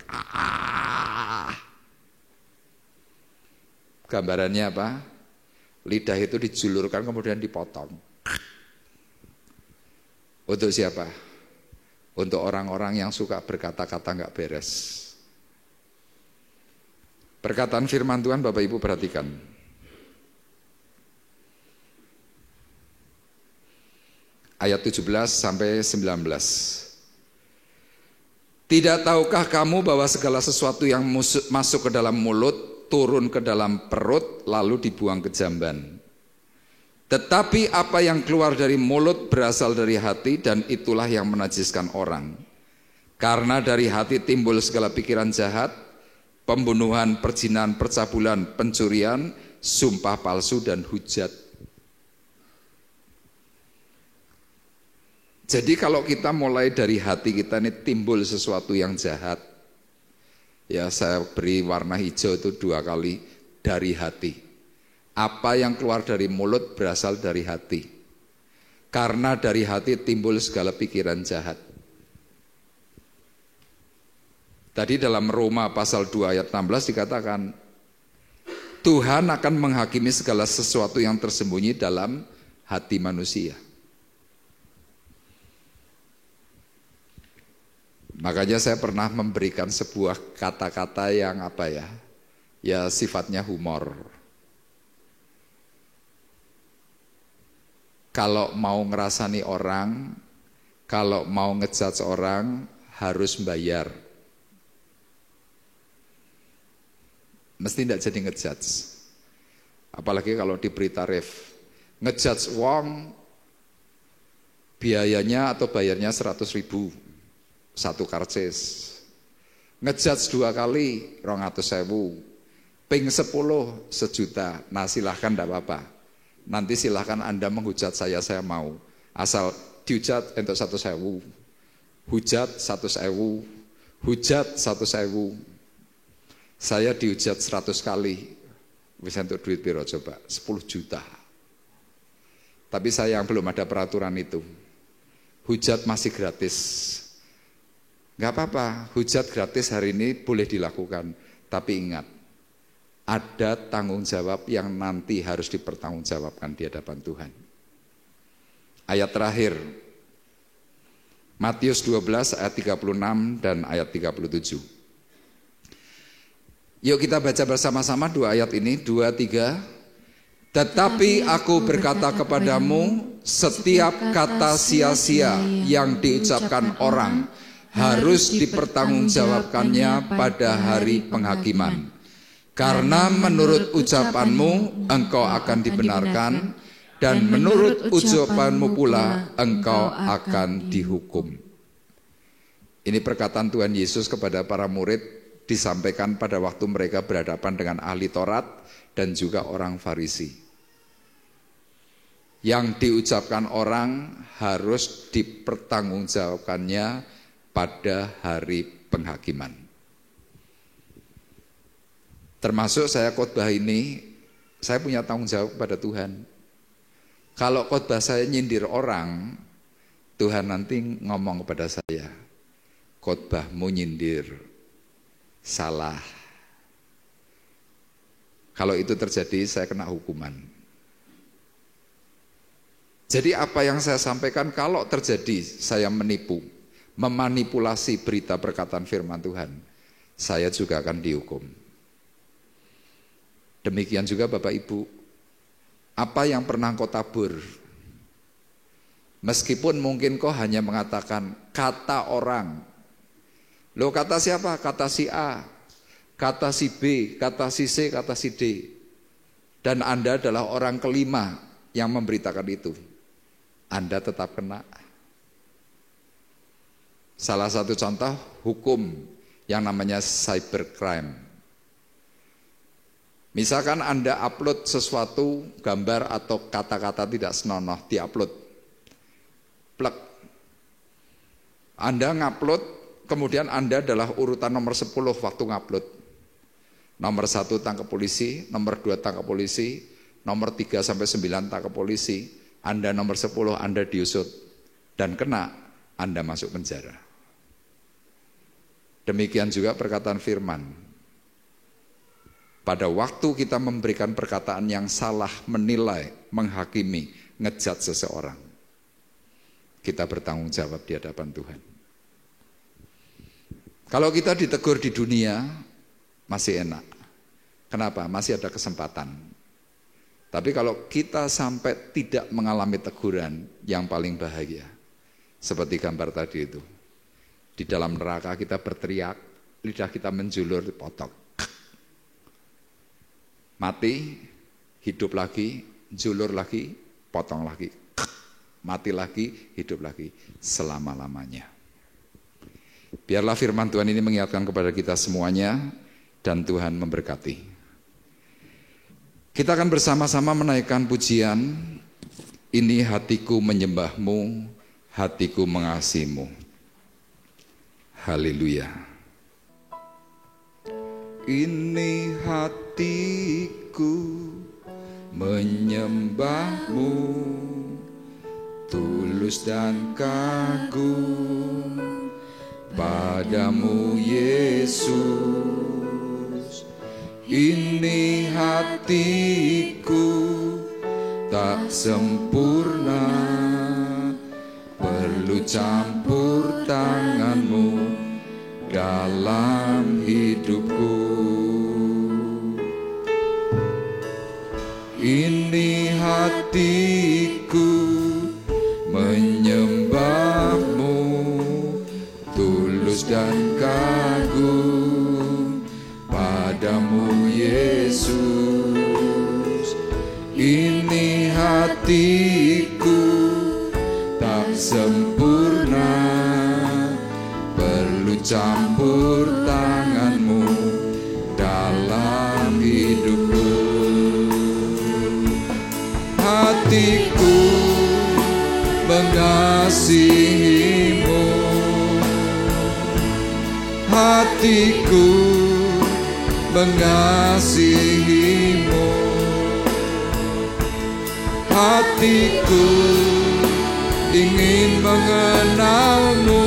Gambarannya apa? Lidah itu dijulurkan kemudian dipotong. Untuk siapa? Untuk orang-orang yang suka berkata-kata nggak beres. Perkataan firman Tuhan Bapak Ibu perhatikan. Ayat 17 sampai 19. Tidak tahukah kamu bahwa segala sesuatu yang masuk ke dalam mulut turun ke dalam perut lalu dibuang ke jamban. Tetapi apa yang keluar dari mulut berasal dari hati dan itulah yang menajiskan orang. Karena dari hati timbul segala pikiran jahat, pembunuhan, perzinahan, percabulan, pencurian, sumpah palsu dan hujat. Jadi kalau kita mulai dari hati kita ini timbul sesuatu yang jahat. Ya saya beri warna hijau itu 2 kali, dari hati. Apa yang keluar dari mulut berasal dari hati. Karena dari hati timbul segala pikiran jahat. Tadi dalam Roma pasal 2 ayat 16 dikatakan, Tuhan akan menghakimi segala sesuatu yang tersembunyi dalam hati manusia. Makanya saya pernah memberikan sebuah kata-kata yang ya sifatnya humor. Kalau mau ngerasani orang, kalau mau ngejudge orang, harus bayar. Mesti tidak jadi ngejudge. Apalagi kalau diberi tarif. Ngejudge wong, biayanya atau bayarnya 100.000. 1 karcis. Ngejudge 2 kali 200.000. Ping 10 1.000.000. Nah silahkan tidak apa-apa. Nanti silahkan Anda menghujat saya mau. Asal dihujat untuk 100.000. Hujat 100.000. Hujat 100.000. Saya dihujat 100 kali. Bisa untuk duit piro coba? 10 juta. Tapi saya yang belum ada peraturan itu. Hujat masih gratis. Gak apa-apa, hujat gratis hari ini boleh dilakukan. Tapi ingat, ada tanggung jawab yang nanti harus dipertanggungjawabkan di hadapan Tuhan. Ayat terakhir, Matius 12 ayat 36 dan ayat 37. Yuk kita baca bersama-sama 2 ayat ini, 2, 3. Tetapi aku berkata kepadamu, setiap kata sia-sia yang diucapkan orang harus dipertanggungjawabkannya pada hari penghakiman. Karena menurut ucapanmu engkau akan dibenarkan, dan menurut ucapanmu pula engkau akan dihukum. Ini perkataan Tuhan Yesus kepada para murid disampaikan pada waktu mereka berhadapan dengan ahli Taurat dan juga orang Farisi. Yang diucapkan orang harus dipertanggungjawabkannya pada hari penghakiman. Termasuk saya khotbah ini, saya punya tanggung jawab pada Tuhan. Kalau khotbah saya nyindir orang, Tuhan nanti ngomong kepada saya, khotbahmu nyindir, salah. Kalau itu terjadi, saya kena hukuman. Jadi apa yang saya sampaikan, kalau terjadi saya menipu, memanipulasi berita perkataan firman Tuhan, saya juga akan dihukum. Demikian juga Bapak Ibu, apa yang pernah kau tabur, meskipun mungkin kau hanya mengatakan kata orang. Loh, kata siapa? Kata si A, kata si B, kata si C, kata si D. Dan Anda adalah orang kelima yang memberitakan itu. Anda tetap kena. Salah satu contoh hukum yang namanya cybercrime. Misalkan Anda upload sesuatu, gambar atau kata-kata tidak senonoh, diupload. Plek. Anda ngupload, kemudian Anda adalah urutan nomor 10 waktu ngupload. Nomor 1 tangkap polisi, nomor 2 tangkap polisi, nomor 3 sampai 9 tangkap polisi. Anda nomor 10, Anda diusut. Dan kena, Anda masuk penjara. Demikian juga perkataan firman. Pada waktu kita memberikan perkataan yang salah, menilai, menghakimi, ngejat seseorang, kita bertanggung jawab di hadapan Tuhan. Kalau kita ditegur di dunia, masih enak. Kenapa? Masih ada kesempatan. Tapi kalau kita sampai tidak mengalami teguran, yang paling bahagia, seperti gambar tadi itu, di dalam neraka kita berteriak, lidah kita menjulur, dipotong. Mati, hidup lagi, julur lagi, potong lagi, mati lagi, hidup lagi, selama-lamanya. Biarlah firman Tuhan ini mengingatkan kepada kita semuanya, dan Tuhan memberkati. Kita akan bersama-sama menaikkan pujian, ini hatiku menyembahmu, hatiku mengasihimu. Haleluya. Ini hatiku menyembahmu, tulus dan kagum padamu Yesus. Ini hatiku tak sempurna, perlu campur tanganmu dalam hidupku. Ini hatiku menyembahmu, tulus dan kagum padamu Yesus. Ini hatiku tak sempurna, perlu campur tanganmu dalam hidupku. Hatiku mengasihimu, hatiku mengasihimu, hatiku ingin mengenalmu,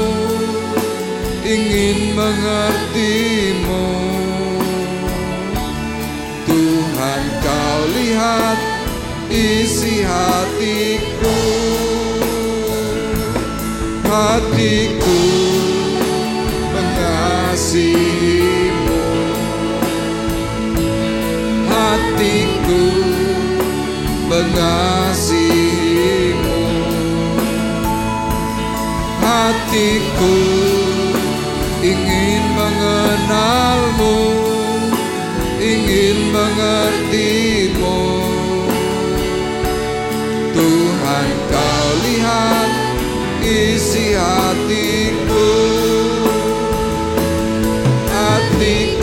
ingin mengertimu. Tuhan, kau lihat isi hatiku, hatiku mengasihimu, hatiku mengasihimu, hatiku ingin mengenalmu, ingin mengertimu. Tuhan, kau lihat isi hatiku, hatiku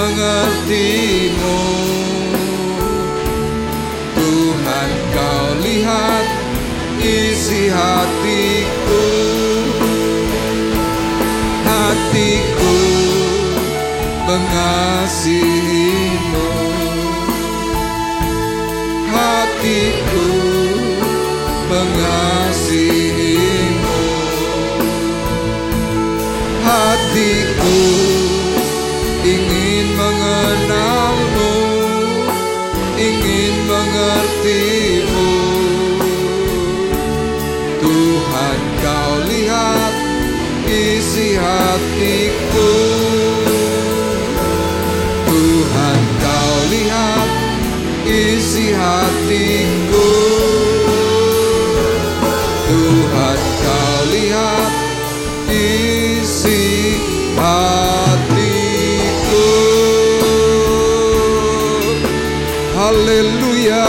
mengertimu. Tuhan, kau lihat isi hatiku. Hatiku mengasihimu. Hatiku mengasihimu. Hatiku ingin mengenalmu, ingin mengertimu. Tuhan, kau lihat isi hatiku. Tuhan, kau lihat isi hatiku. Tuhan, kau lihat isi hatiku. Haleluya.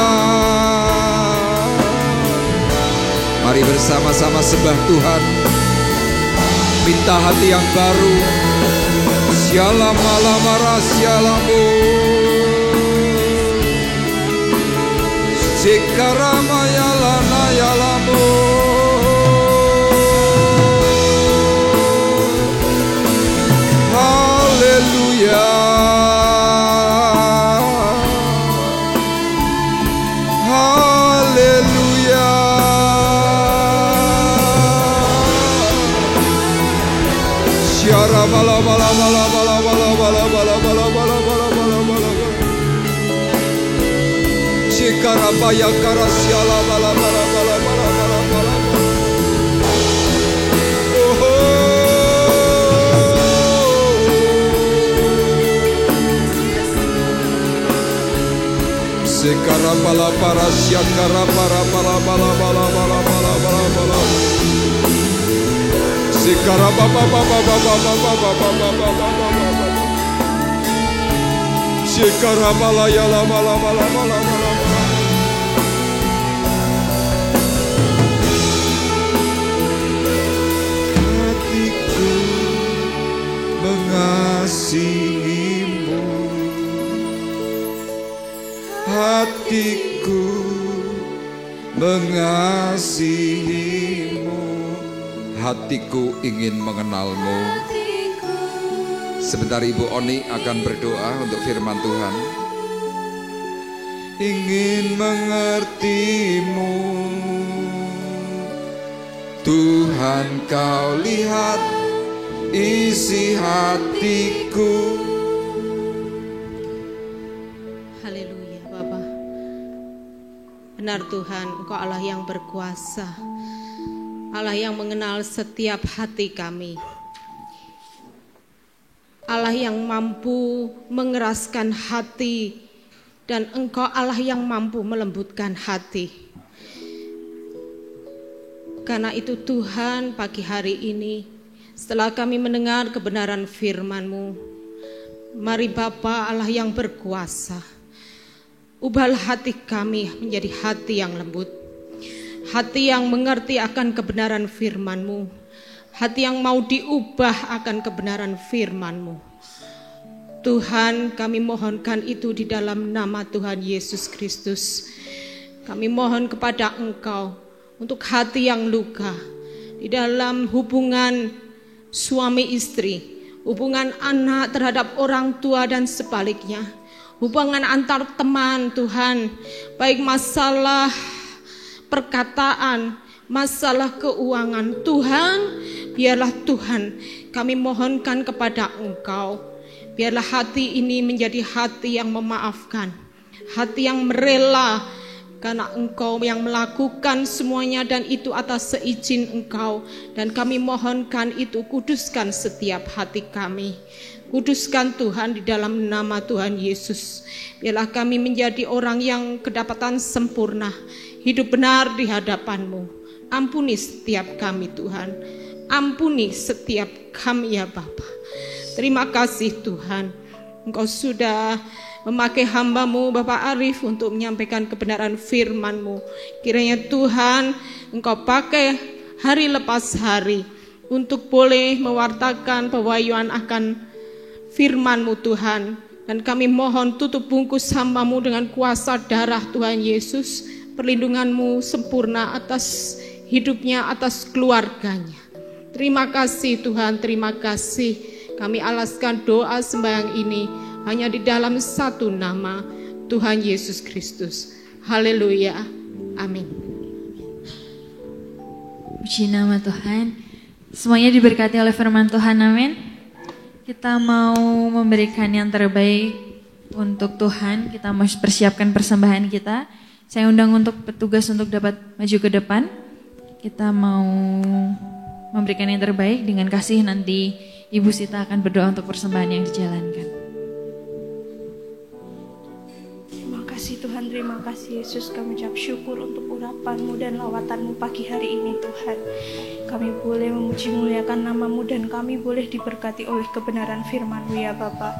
Mari bersama-sama sembah Tuhan. Minta hati yang baru. Syalamalama rasyalamu. Sikarama yalana yalamu. Haleluya. Haleluya. Syara bala bala bala bala bala bala bala bala bala bala bala bala. Sikarabaya karasyala bala bala bala bala bala bala. Sekara bala para syakara para bala bala bala bala bala bala bala. Sekara baba baba baba baba baba baba baba. Sekara bala yala bala bala bala bala. Hatiku mengasihimu. Hatiku mengasihimu. Hatiku ingin mengenalmu. Sebentar Ibu Oni akan berdoa untuk firman Tuhan. Ingin mengertimu. Tuhan, kau lihat isi hatiku. Benar Tuhan, Engkau Allah yang berkuasa, Allah yang mengenal setiap hati kami, Allah yang mampu mengeraskan hati, dan Engkau Allah yang mampu melembutkan hati. Karena itu Tuhan, pagi hari ini setelah kami mendengar kebenaran firman-Mu, mari Bapa Allah yang berkuasa, ubahlah hati kami menjadi hati yang lembut, hati yang mengerti akan kebenaran firman-Mu, hati yang mau diubah akan kebenaran firman-Mu. Tuhan, kami mohonkan itu di dalam nama Tuhan Yesus Kristus. Kami mohon kepada Engkau untuk hati yang luka di dalam hubungan suami istri, hubungan anak terhadap orang tua dan sebaliknya, hubungan antar teman Tuhan, baik masalah perkataan, masalah keuangan. Tuhan, biarlah Tuhan kami mohonkan kepada Engkau, biarlah hati ini menjadi hati yang memaafkan, hati yang merela, karena Engkau yang melakukan semuanya dan itu atas seizin Engkau. Dan kami mohonkan itu, kuduskan setiap hati kami. Kuduskan Tuhan di dalam nama Tuhan Yesus. Biarlah kami menjadi orang yang kedapatan sempurna, hidup benar di hadapan-Mu. Ampuni setiap kami Tuhan. Ampuni setiap kami ya Bapa. Terima kasih Tuhan. Engkau sudah memakai hamba-Mu Bapak Arif untuk menyampaikan kebenaran firman-Mu. Kiranya Tuhan Engkau pakai hari lepas hari untuk boleh mewartakan pewahyuan akan firman-Mu Tuhan, Dan kami mohon tutup bungkus hamba-Mu dengan kuasa darah Tuhan Yesus. Perlindungan-Mu sempurna atas hidupnya, atas keluarganya. Terima kasih Tuhan, terima kasih. Kami alaskan doa sembahyang ini hanya di dalam satu nama, Tuhan Yesus Kristus. Haleluya. Amin. Puji nama Tuhan. Semuanya diberkati oleh firman Tuhan, amin. Kita mau memberikan yang terbaik untuk Tuhan. Kita mau persiapkan persembahan kita. Saya undang untuk petugas untuk dapat maju ke depan. Kita mau memberikan yang terbaik dengan kasih. Nanti Ibu Sita akan berdoa untuk persembahan yang dijalankan. Terima kasih Tuhan, terima kasih Yesus. Kami ucap syukur untuk urapan-Mu dan lawatan-Mu pagi hari ini Tuhan. Kami boleh memuji muliakan nama-Mu dan kami boleh diberkati oleh kebenaran firman-Mu ya Bapa.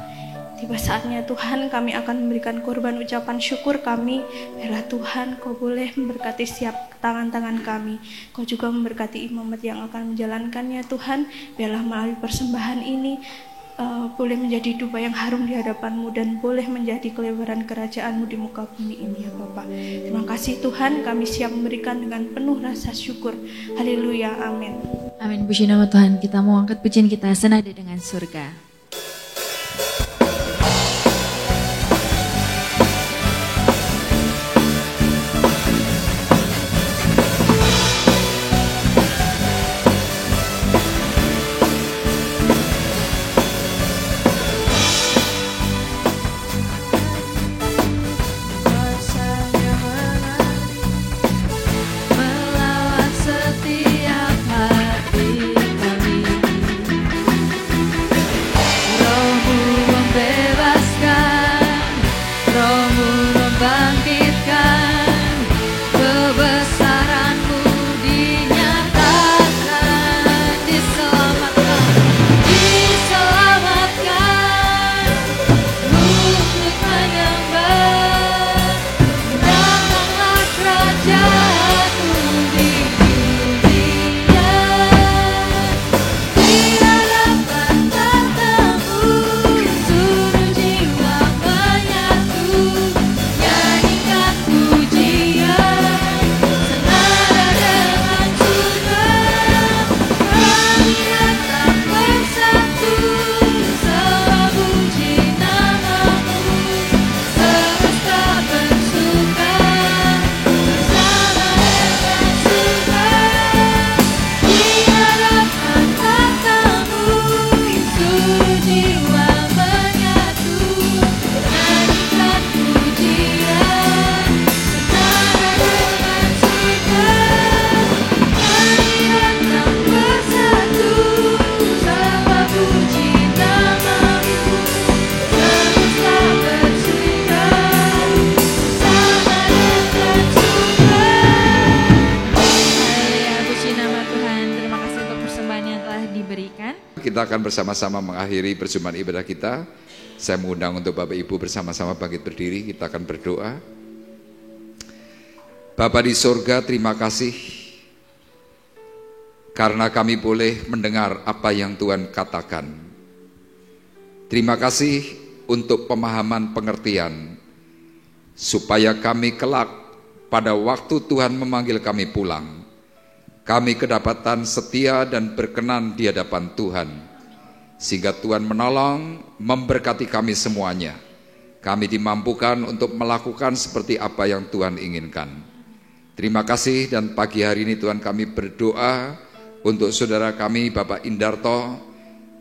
Tiba saatnya Tuhan kami akan memberikan korban ucapan syukur kami. Biarlah Tuhan Kau boleh memberkati setiap tangan-tangan kami. Kau juga memberkati imamat yang akan menjalankannya Tuhan. Biarlah melalui persembahan ini boleh menjadi dupa yang harum di hadapan-Mu dan boleh menjadi kelebaran kerajaan-Mu di muka bumi ini ya Bapa. Terima kasih Tuhan, kami siap memberikan dengan penuh rasa syukur. Haleluya, amin. Amin, puji nama Tuhan. Kita mau angkat pujian kita senada dengan surga. Kita akan bersama-sama mengakhiri perjumpaan ibadah kita. Saya mengundang untuk Bapak Ibu bersama-sama bangkit berdiri, kita akan berdoa. Bapa di sorga, terima kasih karena kami boleh mendengar apa yang Tuhan katakan. Terima kasih untuk pemahaman pengertian, supaya kami kelak pada waktu Tuhan memanggil kami pulang, kami kedapatan setia dan berkenan di hadapan Tuhan, sehingga Tuhan menolong, memberkati kami semuanya. Kami dimampukan untuk melakukan seperti apa yang Tuhan inginkan. Terima kasih, dan pagi hari ini Tuhan kami berdoa untuk saudara kami Bapak Indarto,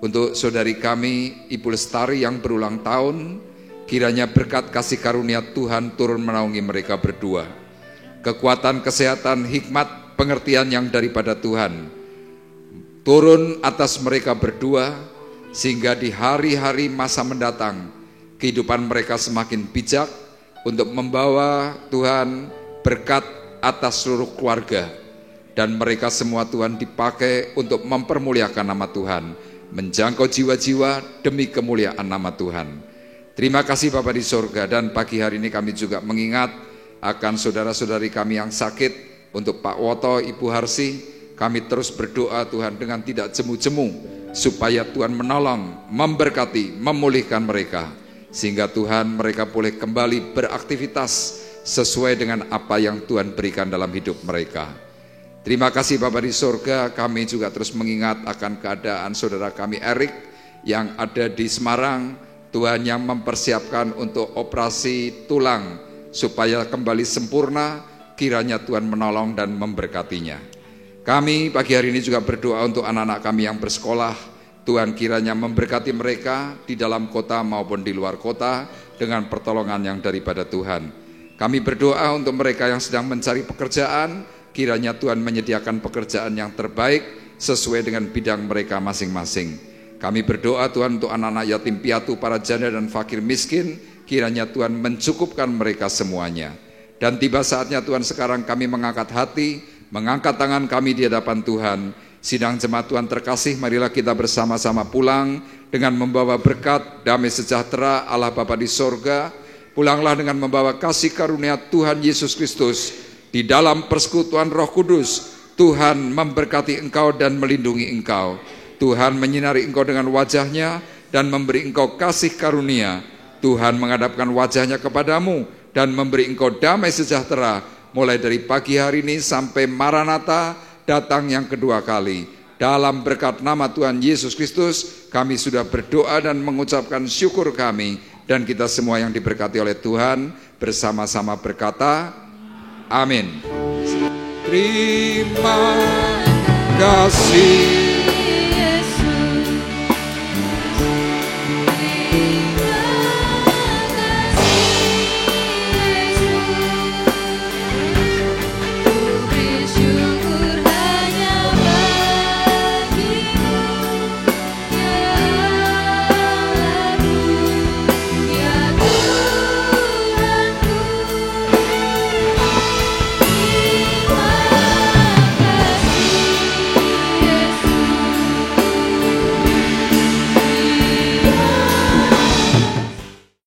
untuk saudari kami Ibu Lestari yang berulang tahun. Kiranya berkat kasih karunia Tuhan turun menaungi mereka berdua. Kekuatan, kesehatan, hikmat, pengertian yang daripada Tuhan turun atas mereka berdua, sehingga di hari-hari masa mendatang kehidupan mereka semakin bijak untuk membawa Tuhan berkat atas seluruh keluarga, dan mereka semua Tuhan dipakai untuk mempermuliakan nama Tuhan, menjangkau jiwa-jiwa demi kemuliaan nama Tuhan. Terima kasih Bapa di sorga, dan pagi hari ini kami juga mengingat akan saudara-saudari kami yang sakit. Untuk Pak Woto, Ibu Harsi, kami terus berdoa Tuhan dengan tidak jemu-jemu, supaya Tuhan menolong, memberkati, memulihkan mereka. sehingga Tuhan mereka boleh kembali beraktivitas sesuai dengan apa yang Tuhan berikan dalam hidup mereka. Terima kasih Bapa di surga, kami juga terus mengingat akan keadaan saudara kami Erik yang ada di Semarang. Tuhan yang mempersiapkan untuk operasi tulang supaya kembali sempurna, kiranya Tuhan menolong dan memberkatinya. Kami pagi hari ini juga berdoa untuk anak-anak kami yang bersekolah. Tuhan kiranya memberkati mereka di dalam kota maupun di luar kota dengan pertolongan yang daripada Tuhan. Kami berdoa untuk mereka yang sedang mencari pekerjaan, kiranya Tuhan menyediakan pekerjaan yang terbaik sesuai dengan bidang mereka masing-masing. Kami berdoa Tuhan untuk anak-anak yatim piatu, para janda dan fakir miskin, kiranya Tuhan mencukupkan mereka semuanya. Dan tiba saatnya Tuhan sekarang kami mengangkat hati, mengangkat tangan kami di hadapan Tuhan. Sidang jemaat Tuhan terkasih, marilah kita bersama-sama pulang dengan membawa berkat, damai sejahtera Allah Bapa di sorga. Pulanglah dengan membawa kasih karunia Tuhan Yesus Kristus. Di dalam persekutuan Roh Kudus, Tuhan memberkati engkau dan melindungi engkau. Tuhan menyinari engkau dengan wajahnya dan memberi engkau kasih karunia. Tuhan menghadapkan wajahnya kepadamu dan memberi engkau damai sejahtera, mulai dari pagi hari ini sampai Maranatha datang yang kedua kali. Dalam berkat nama Tuhan Yesus Kristus, kami sudah berdoa dan mengucapkan syukur kami. Dan kita semua yang diberkati oleh Tuhan bersama-sama berkata, amin. Terima kasih